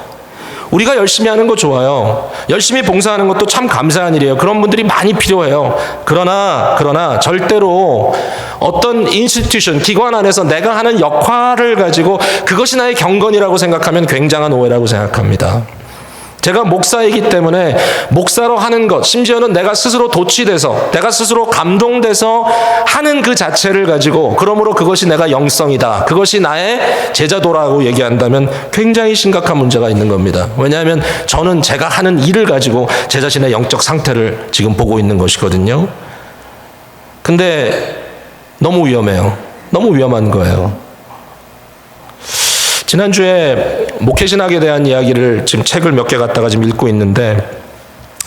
우리가 열심히 하는 거 좋아요. 열심히 봉사하는 것도 참 감사한 일이에요. 그런 분들이 많이 필요해요. 그러나 절대로 어떤 인스티튜션, 기관 안에서 내가 하는 역할을 가지고 그것이 나의 경건이라고 생각하면 굉장한 오해라고 생각합니다. 제가 목사이기 때문에 목사로 하는 것, 심지어는 내가 스스로 도취돼서, 내가 스스로 감동돼서 하는 그 자체를 가지고, 그러므로 그것이 내가 영성이다, 그것이 나의 제자도라고 얘기한다면 굉장히 심각한 문제가 있는 겁니다. 왜냐하면 저는 제가 하는 일을 가지고 제 자신의 영적 상태를 지금 보고 있는 것이거든요. 근데 너무 위험해요. 너무 위험한 거예요. 지난주에 목회신학에 대한 이야기를 지금 책을 몇 개 갖다가 지금 읽고 있는데,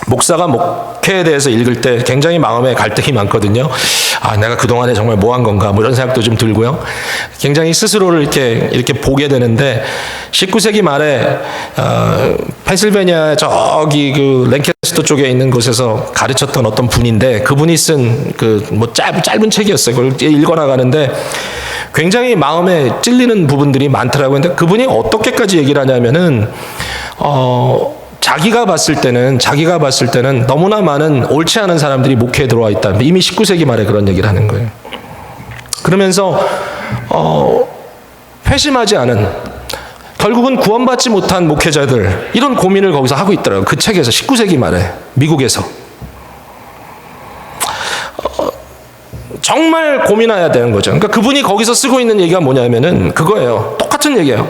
목사가 목회에 대해서 읽을 때 굉장히 마음에 갈등이 많거든요. 아, 내가 그동안에 정말 뭐 한 건가, 뭐 이런 생각도 좀 들고요. 굉장히 스스로를 이렇게 보게 되는데, 19세기 말에 펜실베니아 저기 그 랭캐스터 쪽에 있는 곳에서 가르쳤던 어떤 분인데, 그분이 쓴 그 뭐 짧은 책이었어요. 그걸 읽어나가는데 굉장히 마음에 찔리는 부분들이 많더라고요. 근데 그분이 어떻게까지 얘기를 하냐면은 자기가 봤을 때는 너무나 많은 옳지 않은 사람들이 목회에 들어와 있다. 이미 19세기 말에 그런 얘기를 하는 거예요. 그러면서 회심하지 않은, 결국은 구원받지 못한 목회자들, 이런 고민을 거기서 하고 있더라고요. 그 책에서 19세기 말에 미국에서. 정말 고민해야 되는 거죠. 그러니까 그분이 거기서 쓰고 있는 얘기가 뭐냐면은 그거예요. 똑같은 얘기예요.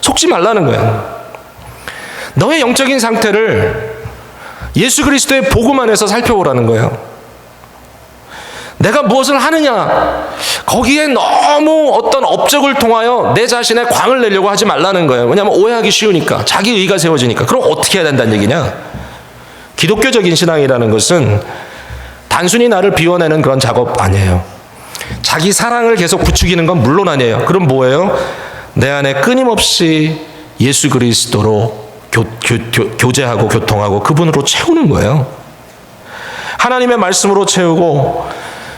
속지 말라는 거예요. 너의 영적인 상태를 예수 그리스도의 복음 안에서 살펴보라는 거예요. 내가 무엇을 하느냐, 거기에 너무 어떤 업적을 통하여 내 자신의 광을 내려고 하지 말라는 거예요. 왜냐하면 오해하기 쉬우니까, 자기 의가 세워지니까. 그럼 어떻게 해야 된다는 얘기냐? 기독교적인 신앙이라는 것은 단순히 나를 비워내는 그런 작업 아니에요. 자기 사랑을 계속 부추기는 건 물론 아니에요. 그럼 뭐예요? 내 안에 끊임없이 예수 그리스도로 교제하고 교통하고 그분으로 채우는 거예요. 하나님의 말씀으로 채우고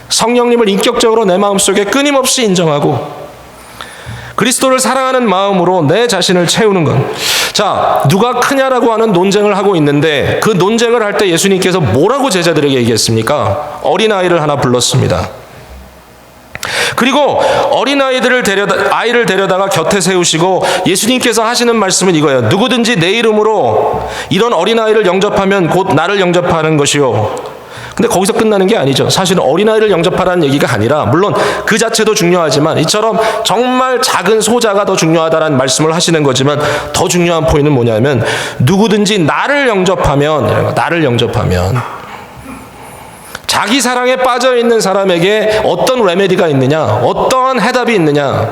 성령님을 인격적으로 내 마음속에 끊임없이 인정하고 그리스도를 사랑하는 마음으로 내 자신을 채우는 것. 자, 누가 크냐라고 하는 논쟁을 하고 있는데 그 논쟁을 할 때 예수님께서 뭐라고 제자들에게 얘기했습니까? 어린아이를 하나 불렀습니다. 그리고 어린아이를 데려다가 곁에 세우시고 예수님께서 하시는 말씀은 이거예요. 누구든지 내 이름으로 이런 어린아이를 영접하면 곧 나를 영접하는 것이요. 근데 거기서 끝나는 게 아니죠. 사실은 어린아이를 영접하라는 얘기가 아니라, 물론 그 자체도 중요하지만 이처럼 정말 작은 소자가 더 중요하다라는 말씀을 하시는 거지만 더 중요한 포인트는 뭐냐면 누구든지 나를 영접하면 자기 사랑에 빠져있는 사람에게 어떤 레메디가 있느냐, 어떠한 해답이 있느냐,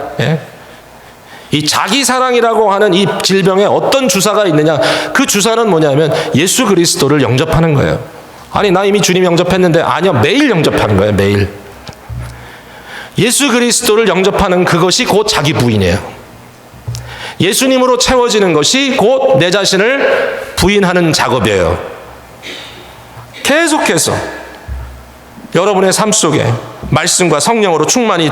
이 자기 사랑이라고 하는 이 질병에 어떤 주사가 있느냐, 그 주사는 뭐냐면 예수 그리스도를 영접하는 거예요. 아니, 나 이미 주님 영접했는데. 아니요, 매일 영접하는 거예요. 매일 예수 그리스도를 영접하는 그것이 곧 자기 부인이에요. 예수님으로 채워지는 것이 곧 내 자신을 부인하는 작업이에요. 계속해서 여러분의 삶 속에 말씀과 성령으로 충만히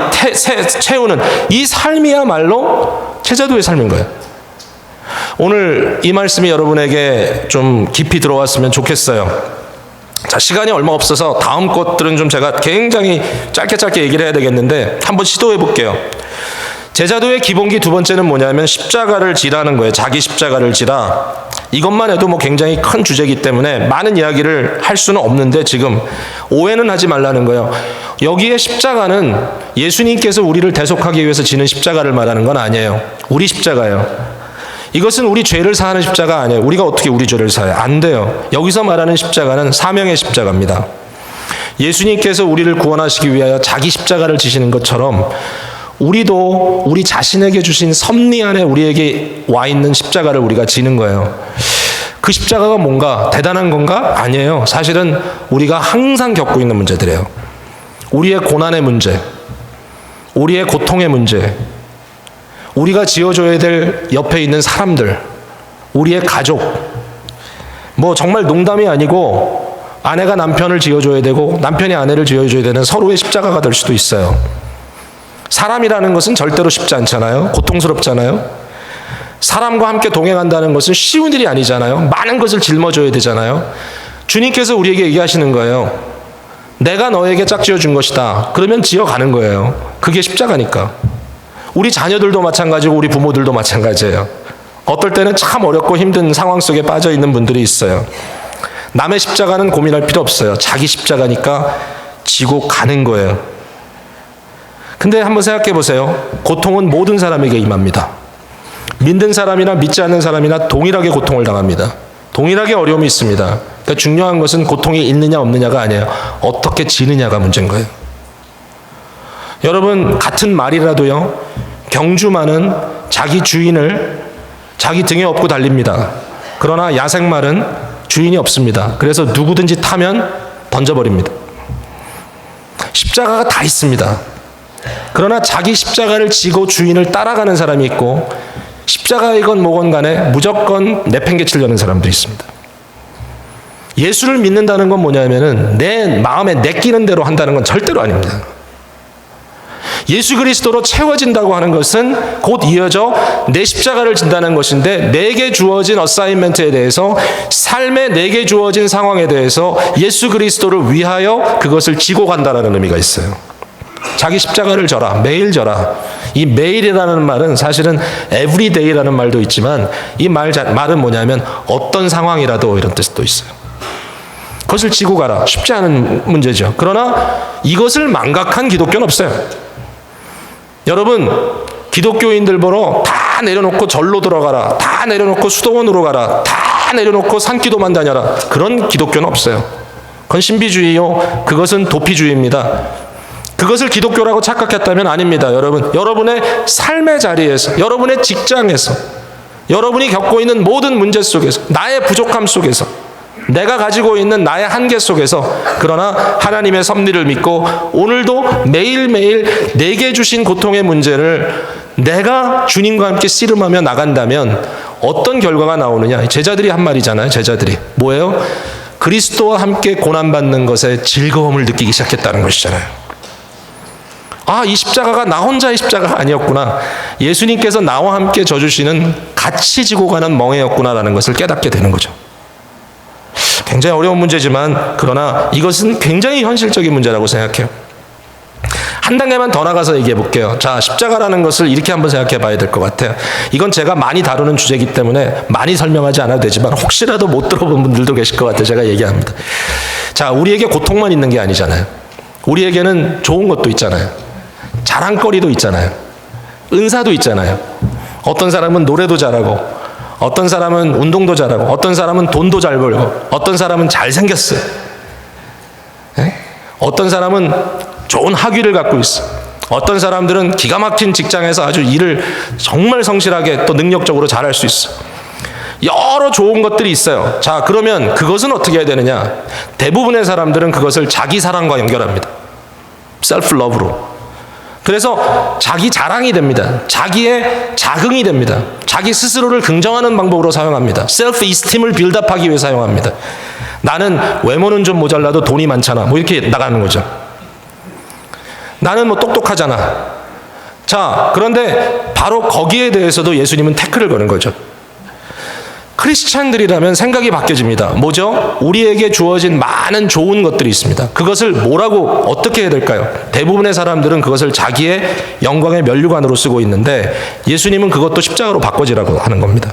채우는 이 삶이야말로 제자도의 삶인 거예요. 오늘 이 말씀이 여러분에게 좀 깊이 들어왔으면 좋겠어요. 자, 시간이 얼마 없어서 다음 것들은 좀 제가 굉장히 짧게 얘기를 해야 되겠는데 한번 시도해 볼게요. 제자도의 기본기 두 번째는 뭐냐면 십자가를 지라는 거예요. 자기 십자가를 지라. 이것만 해도 뭐 굉장히 큰 주제이기 때문에 많은 이야기를 할 수는 없는데 지금 오해는 하지 말라는 거예요. 여기에 십자가는 예수님께서 우리를 대속하기 위해서 지는 십자가를 말하는 건 아니에요. 우리 십자가예요. 이것은 우리 죄를 사하는 십자가 아니에요. 우리가 어떻게 우리 죄를 사요? 안 돼요. 여기서 말하는 십자가는 사명의 십자가입니다. 예수님께서 우리를 구원하시기 위하여 자기 십자가를 지시는 것처럼 우리도 우리 자신에게 주신 섭리 안에 우리에게 와 있는 십자가를 우리가 지는 거예요. 그 십자가가 뭔가 대단한 건가? 아니에요. 사실은 우리가 항상 겪고 있는 문제들이에요. 우리의 고난의 문제, 우리의 고통의 문제, 우리가 지어줘야 될 옆에 있는 사람들, 우리의 가족, 뭐 정말 농담이 아니고 아내가 남편을 지어줘야 되고 남편이 아내를 지어줘야 되는 서로의 십자가가 될 수도 있어요. 사람이라는 것은 절대로 쉽지 않잖아요. 고통스럽잖아요. 사람과 함께 동행한다는 것은 쉬운 일이 아니잖아요. 많은 것을 짊어져야 되잖아요. 주님께서 우리에게 얘기하시는 거예요. 내가 너에게 짝지어 준 것이다. 그러면 지어가는 거예요. 그게 십자가니까. 우리 자녀들도 마찬가지고 우리 부모들도 마찬가지예요. 어떨 때는 참 어렵고 힘든 상황 속에 빠져 있는 분들이 있어요. 남의 십자가는 고민할 필요 없어요. 자기 십자가니까 지고 가는 거예요. 근데 한번 생각해 보세요. 고통은 모든 사람에게 임합니다. 믿는 사람이나 믿지 않는 사람이나 동일하게 고통을 당합니다. 동일하게 어려움이 있습니다. 그러니까 중요한 것은 고통이 있느냐 없느냐가 아니에요. 어떻게 지느냐가 문제인 거예요. 여러분, 같은 말이라도요, 경주마는 자기 주인을 자기 등에 업고 달립니다. 그러나 야생말은 주인이 없습니다. 그래서 누구든지 타면 던져버립니다. 십자가가 다 있습니다. 그러나 자기 십자가를 지고 주인을 따라가는 사람이 있고 십자가이건 뭐건 간에 무조건 내팽개치려는 사람들이 있습니다. 예수를 믿는다는 건 뭐냐면은 내 마음에 내끼는 대로 한다는 건 절대로 아닙니다. 예수 그리스도로 채워진다고 하는 것은 곧 이어져 내 십자가를 진다는 것인데, 내게 주어진 어사인멘트에 대해서, 삶에 내게 주어진 상황에 대해서 예수 그리스도를 위하여 그것을 지고 간다는 의미가 있어요. 자기 십자가를 져라. 매일 져라. 이 매일이라는 말은 사실은 everyday라는 말도 있지만 이 말은 뭐냐면 어떤 상황이라도 이런 뜻도 있어요. 그것을 지고 가라. 쉽지 않은 문제죠. 그러나 이것을 망각한 기독교는 없어요. 여러분, 기독교인들 보러 다 내려놓고 절로 들어가라, 다 내려놓고 수도원으로 가라, 다 내려놓고 산기도만 다녀라, 그런 기독교는 없어요. 그건 신비주의요, 그것은 도피주의입니다. 그것을 기독교라고 착각했다면 아닙니다. 여러분의 삶의 자리에서, 여러분의 직장에서, 여러분이 겪고 있는 모든 문제 속에서, 나의 부족함 속에서, 내가 가지고 있는 나의 한계 속에서, 그러나 하나님의 섭리를 믿고 오늘도 매일매일 내게 주신 고통의 문제를 내가 주님과 함께 씨름하며 나간다면 어떤 결과가 나오느냐. 제자들이 한 말이잖아요. 제자들이 뭐예요? 그리스도와 함께 고난받는 것에 즐거움을 느끼기 시작했다는 것이잖아요. 아, 이 십자가가 나 혼자의 십자가가 아니었구나. 예수님께서 나와 함께 져주시는 같이 지고 가는 멍에였구나라는 것을 깨닫게 되는 거죠. 굉장히 어려운 문제지만 그러나 이것은 굉장히 현실적인 문제라고 생각해요. 한 단계만 더 나가서 얘기해 볼게요. 자, 십자가라는 것을 이렇게 한번 생각해 봐야 될 것 같아요. 이건 제가 많이 다루는 주제이기 때문에 많이 설명하지 않아도 되지만 혹시라도 못 들어본 분들도 계실 것 같아요. 제가 얘기합니다. 자, 우리에게 고통만 있는 게 아니잖아요. 우리에게는 좋은 것도 있잖아요. 자랑거리도 있잖아요. 은사도 있잖아요. 어떤 사람은 노래도 잘하고, 어떤 사람은 운동도 잘하고, 어떤 사람은 돈도 잘 벌고, 어떤 사람은 잘생겼어요. 네? 어떤 사람은 좋은 학위를 갖고 있어. 어떤 사람들은 기가 막힌 직장에서 아주 일을 정말 성실하게 또 능력적으로 잘할 수 있어. 여러 좋은 것들이 있어요. 자, 그러면 그것은 어떻게 해야 되느냐? 대부분의 사람들은 그것을 자기 사랑과 연결합니다. 셀프 러브로. 그래서 자기 자랑이 됩니다. 자기의 자긍이 됩니다. 자기 스스로를 긍정하는 방법으로 사용합니다. 셀프 이스팀을 빌드업하기 위해 사용합니다. 나는 외모는 좀 모자라도 돈이 많잖아, 뭐 이렇게 나가는 거죠. 나는 뭐 똑똑하잖아. 자, 그런데 바로 거기에 대해서도 예수님은 태클을 거는 거죠. 크리스찬들이라면 생각이 바뀌어집니다. 뭐죠? 우리에게 주어진 많은 좋은 것들이 있습니다. 그것을 뭐라고 어떻게 해야 될까요? 대부분의 사람들은 그것을 자기의 영광의 면류관으로 쓰고 있는데 예수님은 그것도 십자가로 바꿔지라고 하는 겁니다.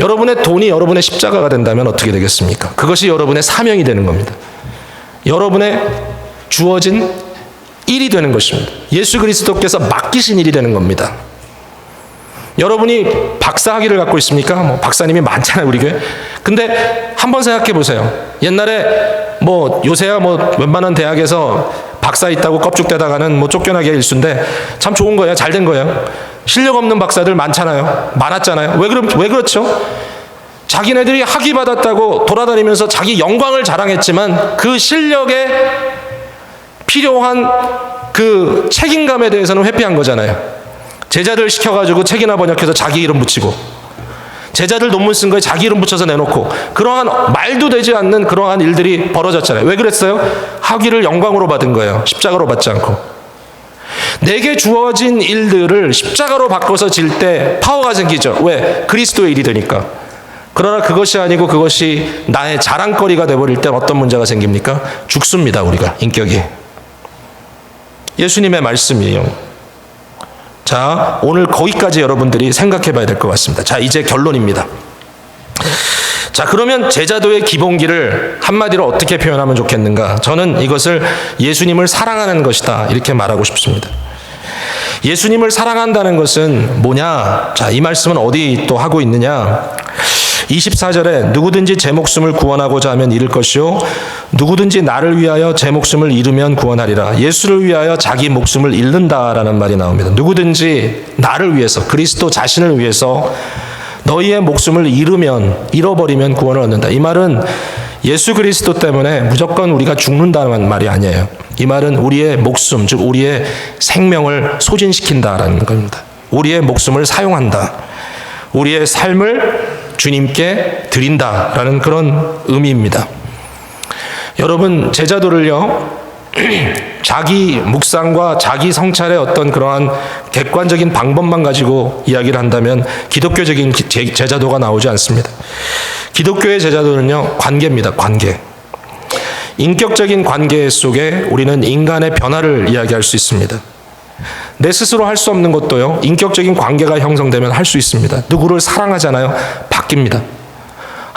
여러분의 돈이 여러분의 십자가가 된다면 어떻게 되겠습니까? 그것이 여러분의 사명이 되는 겁니다. 여러분의 주어진 일이 되는 것입니다. 예수 그리스도께서 맡기신 일이 되는 겁니다. 여러분이 박사 학위를 갖고 있습니까? 뭐 박사님이 많잖아요, 우리 교회. 근데 한번 생각해 보세요. 옛날에 뭐 요새야 뭐 웬만한 대학에서 박사 있다고 껍죽대다가는 뭐 쫓겨나게 일수인데 참 좋은 거예요. 잘 된 거예요. 실력 없는 박사들 많잖아요. 많았잖아요. 왜 그렇죠? 자기네들이 학위 받았다고 돌아다니면서 자기 영광을 자랑했지만 그 실력에 필요한 그 책임감에 대해서는 회피한 거잖아요. 제자들 시켜가지고 책이나 번역해서 자기 이름 붙이고, 제자들 논문 쓴 거에 자기 이름 붙여서 내놓고, 그러한 말도 되지 않는 그러한 일들이 벌어졌잖아요. 왜 그랬어요? 학위를 영광으로 받은 거예요. 십자가로 받지 않고. 내게 주어진 일들을 십자가로 바꿔서 질 때 파워가 생기죠. 왜? 그리스도의 일이 되니까. 그러나 그것이 아니고 그것이 나의 자랑거리가 돼버릴 때 어떤 문제가 생깁니까? 죽습니다, 우리가. 인격이. 예수님의 말씀이에요. 자, 오늘 거기까지 여러분들이 생각해 봐야 될 것 같습니다. 자, 이제 결론입니다. 자, 그러면 제자도의 기본기를 한마디로 어떻게 표현하면 좋겠는가? 저는 이것을 예수님을 사랑하는 것이다, 이렇게 말하고 싶습니다. 예수님을 사랑한다는 것은 뭐냐? 자, 이 말씀은 어디 또 하고 있느냐? 24절에 누구든지 제 목숨을 구원하고자 하면 잃을 것이요 누구든지 나를 위하여 제 목숨을 잃으면 구원하리라. 예수를 위하여 자기 목숨을 잃는다라는 말이 나옵니다. 누구든지 나를 위해서, 그리스도 자신을 위해서 너희의 목숨을 잃어버리면 구원을 얻는다. 이 말은 예수 그리스도 때문에 무조건 우리가 죽는다는 말이 아니에요. 이 말은 우리의 목숨, 즉 우리의 생명을 소진시킨다라는 겁니다. 우리의 목숨을 사용한다. 우리의 삶을 주님께 드린다라는 그런 의미입니다. 여러분, 제자도를요, 자기 묵상과 자기 성찰의 어떤 그러한 객관적인 방법만 가지고 이야기를 한다면 기독교적인 제자도가 나오지 않습니다. 기독교의 제자도는요, 관계입니다. 관계. 인격적인 관계 속에 우리는 인간의 변화를 이야기할 수 있습니다. 내 스스로 할 수 없는 것도요, 인격적인 관계가 형성되면 할 수 있습니다. 누구를 사랑하잖아요. 바뀝니다.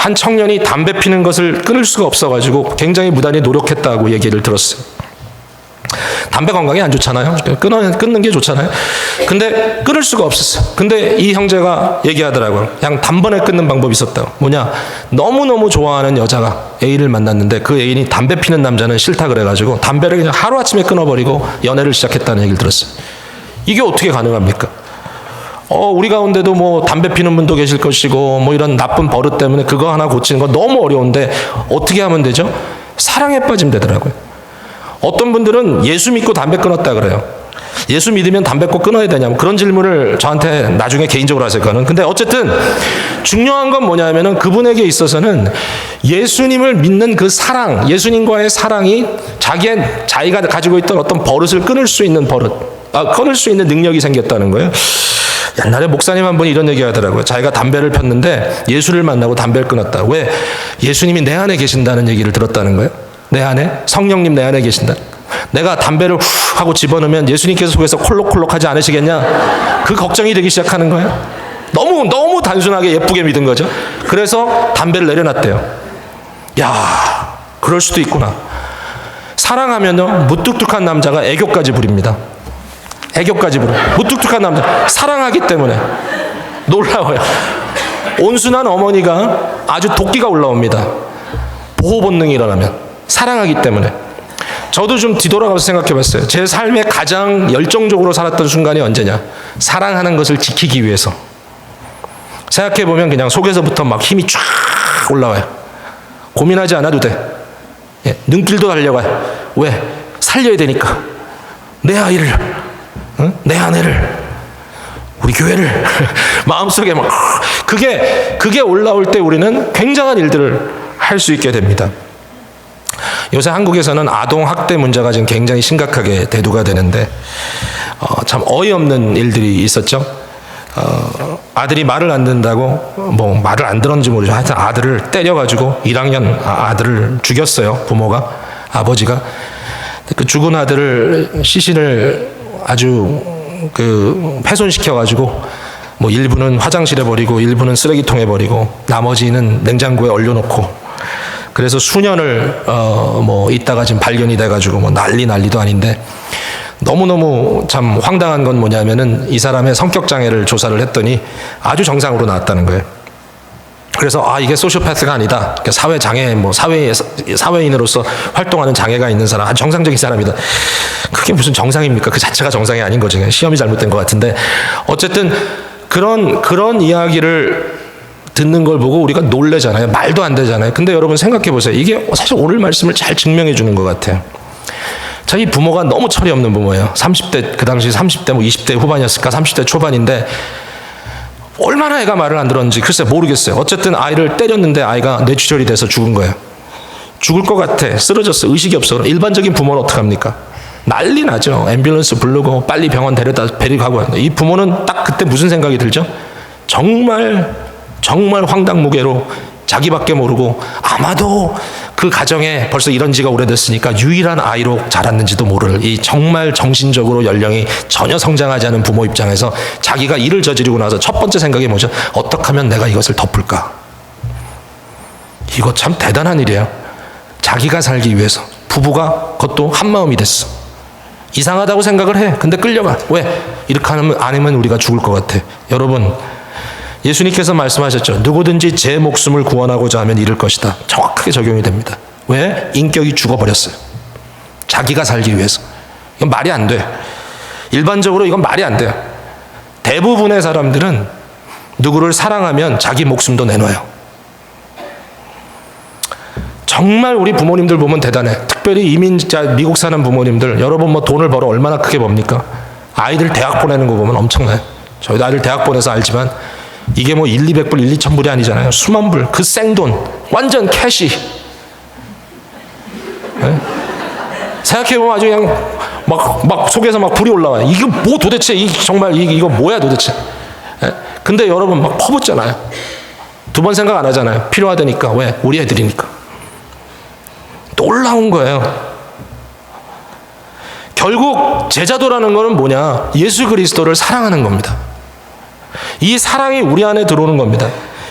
한 청년이 담배 피는 것을 끊을 수가 없어가지고 굉장히 무단히 노력했다고 얘기를 들었어요. 담배 건강에 안 좋잖아요. 끊는 게 좋잖아요. 근데 끊을 수가 없었어요. 근데 이 형제가 얘기하더라고요. 그냥 단번에 끊는 방법이 있었다고. 뭐냐? 너무너무 좋아하는 여자가 A를 만났는데 그 애인이 담배 피는 남자는 싫다 그래가지고 담배를 그냥 하루아침에 끊어버리고 연애를 시작했다는 얘기를 들었어요. 이게 어떻게 가능합니까? 우리 가운데도 뭐 담배 피는 분도 계실 것이고 뭐 이런 나쁜 버릇 때문에 그거 하나 고치는 거 너무 어려운데 어떻게 하면 되죠? 사랑에 빠지면 되더라고요. 어떤 분들은 예수 믿고 담배 끊었다 그래요. 예수 믿으면 담배 꼭 끊어야 되냐면 그런 질문을 저한테 나중에 개인적으로 하실 거는. 근데 어쨌든 중요한 건 뭐냐면은 그분에게 있어서는 예수님을 믿는 그 사랑, 예수님과의 사랑이 자기가 가지고 있던 어떤 버릇을 끊을 수 있는 끊을 수 있는 능력이 생겼다는 거예요. 옛날에 목사님 한 분이 이런 얘기 하더라고요. 자기가 담배를 폈는데 예수를 만나고 담배를 끊었다. 왜? 예수님이 내 안에 계신다는 얘기를 들었다는 거예요. 내 안에? 성령님 내 안에 계신다. 내가 담배를 후 하고 집어넣으면 예수님께서 속에서 콜록콜록 하지 않으시겠냐? 그 걱정이 되기 시작하는 거예요. 너무 단순하게 예쁘게 믿은 거죠. 그래서 담배를 내려놨대요. 야, 그럴 수도 있구나. 사랑하면요, 무뚝뚝한 남자가 애교까지 부립니다. 애교까지 부려. 무뚝뚝한 남자. 사랑하기 때문에. 놀라워요. 온순한 어머니가 아주 도끼가 올라옵니다. 보호 본능이 일어나면. 사랑하기 때문에. 저도 좀 뒤돌아가서 생각해 봤어요. 제 삶에 가장 열정적으로 살았던 순간이 언제냐? 사랑하는 것을 지키기 위해서. 생각해 보면 그냥 속에서부터 막 힘이 쫙 올라와요. 고민하지 않아도 돼. 눈길도 달려가요. 왜? 살려야 되니까. 내 아이를, 내 아내를, 우리 교회를 마음속에 막 그게 올라올 때 우리는 굉장한 일들을 할 수 있게 됩니다. 요새 한국에서는 아동 학대 문제가 지금 굉장히 심각하게 대두가 되는데 참 어이없는 일들이 있었죠. 아들이 말을 안 듣는다고 뭐 말을 안 들었는지 모르죠. 하여튼 아들을 때려가지고 1학년 아들을 죽였어요. 부모가, 아버지가. 그 죽은 아들을 시신을 아주 훼손시켜가지고 뭐 일부는 화장실에 버리고 일부는 쓰레기통에 버리고 나머지는 냉장고에 얼려놓고 그래서 수년을 있다가 지금 발견이 돼가지고 뭐 난리도 아닌데 너무너무 참 황당한 건 뭐냐면은 이 사람의 성격 장애를 조사를 했더니 아주 정상으로 나왔다는 거예요. 그래서 이게 소시오패스가 아니다. 사회 장애, 사회인으로서 활동하는 장애가 있는 사람, 아주 정상적인 사람이다. 그게 무슨 정상입니까? 그 자체가 정상이 아닌 거죠. 시험이 잘못된 것 같은데 어쨌든 그런 이야기를 듣는 걸 보고 우리가 놀래잖아요. 말도 안 되잖아요. 근데 여러분 생각해 보세요. 이게 사실 오늘 말씀을 잘 증명해 주는 것 같아요. 저희 부모가 너무 철이 없는 부모예요. 30대, 그 당시 30대, 20대 후반이었을까? 30대 초반인데 얼마나 애가 말을 안 들었는지 글쎄 모르겠어요. 어쨌든 아이를 때렸는데 아이가 뇌출혈이 돼서 죽은 거예요. 죽을 것 같아. 쓰러졌어. 의식이 없어. 일반적인 부모는 어떡합니까? 난리 나죠. 앰뷸런스 부르고 빨리 병원 데리고 가고 하는데 이 부모는 딱 그때 무슨 생각이 들죠? 정말 황당무계로 자기밖에 모르고 아마도 그 가정에 벌써 이런 지가 오래됐으니까 유일한 아이로 자랐는지도 모를 이 정말 정신적으로 연령이 전혀 성장하지 않은 부모 입장에서 자기가 일을 저지르고 나서 첫 번째 생각이 뭐죠? 어떻게 하면 내가 이것을 덮을까? 이거 참 대단한 일이에요. 자기가 살기 위해서 부부가 그것도 한마음이 됐어. 이상하다고 생각을 해. 근데 끌려가. 왜? 이렇게 안 하면 우리가 죽을 것 같아. 여러분, 예수님께서 말씀하셨죠. 누구든지 제 목숨을 구원하고자 하면 잃을 것이다. 정확하게 적용이 됩니다. 왜? 인격이 죽어버렸어요. 자기가 살기 위해서. 이건 말이 안 돼. 일반적으로 이건 말이 안 돼요. 대부분의 사람들은 누구를 사랑하면 자기 목숨도 내놔요. 정말 우리 부모님들 보면 대단해. 특별히 이민자 미국 사는 부모님들, 여러분 뭐 돈을 벌어 얼마나 크게 법니까? 아이들 대학 보내는 거 보면 엄청나요. 저희도 아이들 대학 보내서 알지만 이게 뭐 1, 200불, 1, 2천 불이 아니잖아요. 수만 불, 그 생돈, 완전 캐시. 네? 생각해보면 아주 그냥 막 속에서 막 불이 올라와요. 이거 뭐 도대체, 이거 뭐야 도대체. 네? 근데 여러분 막 퍼붓잖아요. 두 번 생각 안 하잖아요. 필요하다니까. 왜? 우리 애들이니까. 놀라운 거예요. 결국 제자도라는 거는 뭐냐? 예수 그리스도를 사랑하는 겁니다. 이 사랑이 우리 안에 들어오는 겁니다.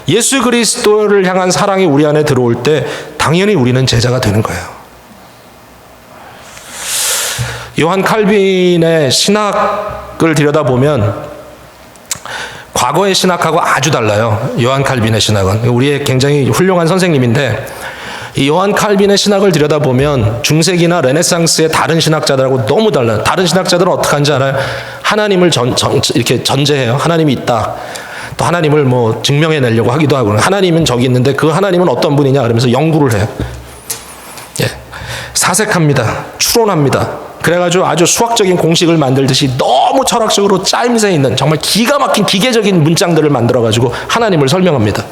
예수 그리스도를 향한 사랑이 우리 안에 들어올 때 당연히 우리는 제자가 되는 거예요. 요한 칼빈의 신학을 들여다보면 과거의 신학하고 아주 달라요. 요한 칼빈의 신학은 우리의 굉장히 훌륭한 선생님인데, 이 요한 칼빈의 신학을 들여다보면 중세기나 르네상스의 다른 신학자들하고 너무 달라요. 다른 신학자들은 어떻게 하는지 알아요? 하나님을 이렇게 전제해요. 하나님이 있다. 또 하나님을 뭐 증명해내려고 하기도 하고, 하나님은 저기 있는데 그 하나님은 어떤 분이냐 그러면서 연구를 해요. 예. 사색합니다. 추론합니다. 그래가지고 아주 수학적인 공식을 만들듯이 너무 철학적으로 짜임새 있는 정말 기가 막힌 기계적인 문장들을 만들어가지고 하나님을 설명합니다.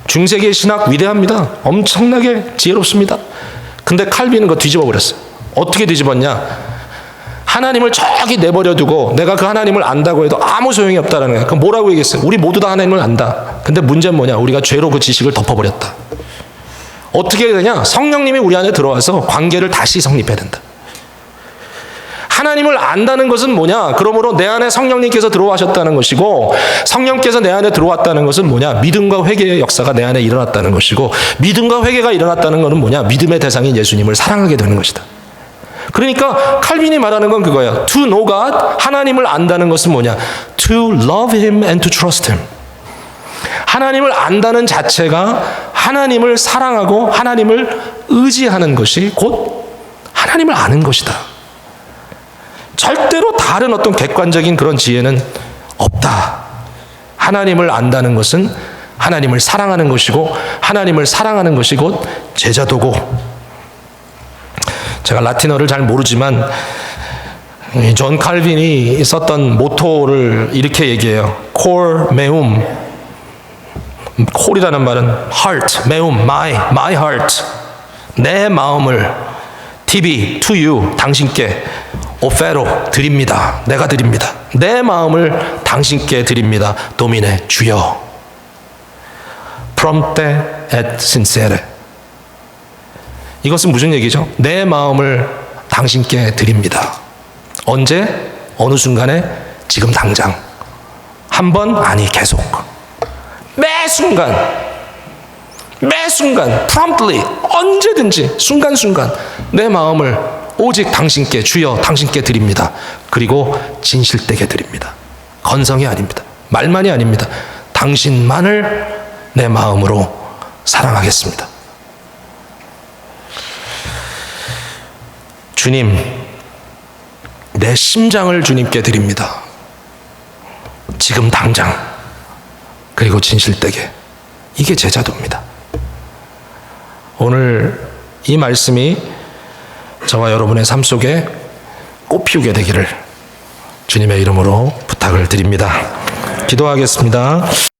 중세기의 신학 위대합니다. 엄청나게 지혜롭습니다. 근데 칼빈은 그거 뒤집어 버렸어요. 어떻게 뒤집었냐? 하나님을 저기 내버려 두고 내가 그 하나님을 안다고 해도 아무 소용이 없다라는 거예요. 그럼 뭐라고 얘기했어요? 우리 모두 다 하나님을 안다. 근데 문제는 뭐냐? 우리가 죄로 그 지식을 덮어버렸다. 어떻게 해야 되냐? 성령님이 우리 안에 들어와서 관계를 다시 성립해야 된다. 하나님을 안다는 것은 뭐냐? 그러므로 내 안에 성령님께서 들어와셨다는 것이고, 성령께서 내 안에 들어왔다는 것은 뭐냐? 믿음과 회개의 역사가 내 안에 일어났다는 것이고, 믿음과 회개가 일어났다는 것은 뭐냐? 믿음의 대상인 예수님을 사랑하게 되는 것이다. 그러니까 칼빈이 말하는 건 그거야. To know God, 하나님을 안다는 것은 뭐냐? To love Him and to trust Him. 하나님을 안다는 자체가 하나님을 사랑하고 하나님을 의지하는 것이 곧 하나님을 아는 것이다. 절대로 다른 어떤 객관적인 그런 지혜는 없다. 하나님을 안다는 것은 하나님을 사랑하는 것이고, 하나님을 사랑하는 것이 곧 제자도고. 제가 라틴어를 잘 모르지만 존 칼빈이 썼던 모토를 이렇게 얘기해요. Cor meum. 콜이라는 말은 heart, meum, my heart. 내 마음을 tibi, to you, 당신께 오페로 드립니다. 내가 드립니다. 내 마음을 당신께 드립니다. 도미네 주여. Prompte et sincere. 이것은 무슨 얘기죠? 내 마음을 당신께 드립니다. 언제? 어느 순간에? 지금 당장. 한 번? 아니 계속. 매 순간, promptly, 언제든지, 순간순간 내 마음을 오직 당신께, 주여 당신께 드립니다. 그리고 진실되게 드립니다. 건성이 아닙니다. 말만이 아닙니다. 당신만을 내 마음으로 사랑하겠습니다. 주님, 내 심장을 주님께 드립니다. 지금 당장. 그리고 진실되게. 이게 제자도입니다. 오늘 이 말씀이 저와 여러분의 삶 속에 꽃피우게 되기를 주님의 이름으로 부탁을 드립니다. 기도하겠습니다.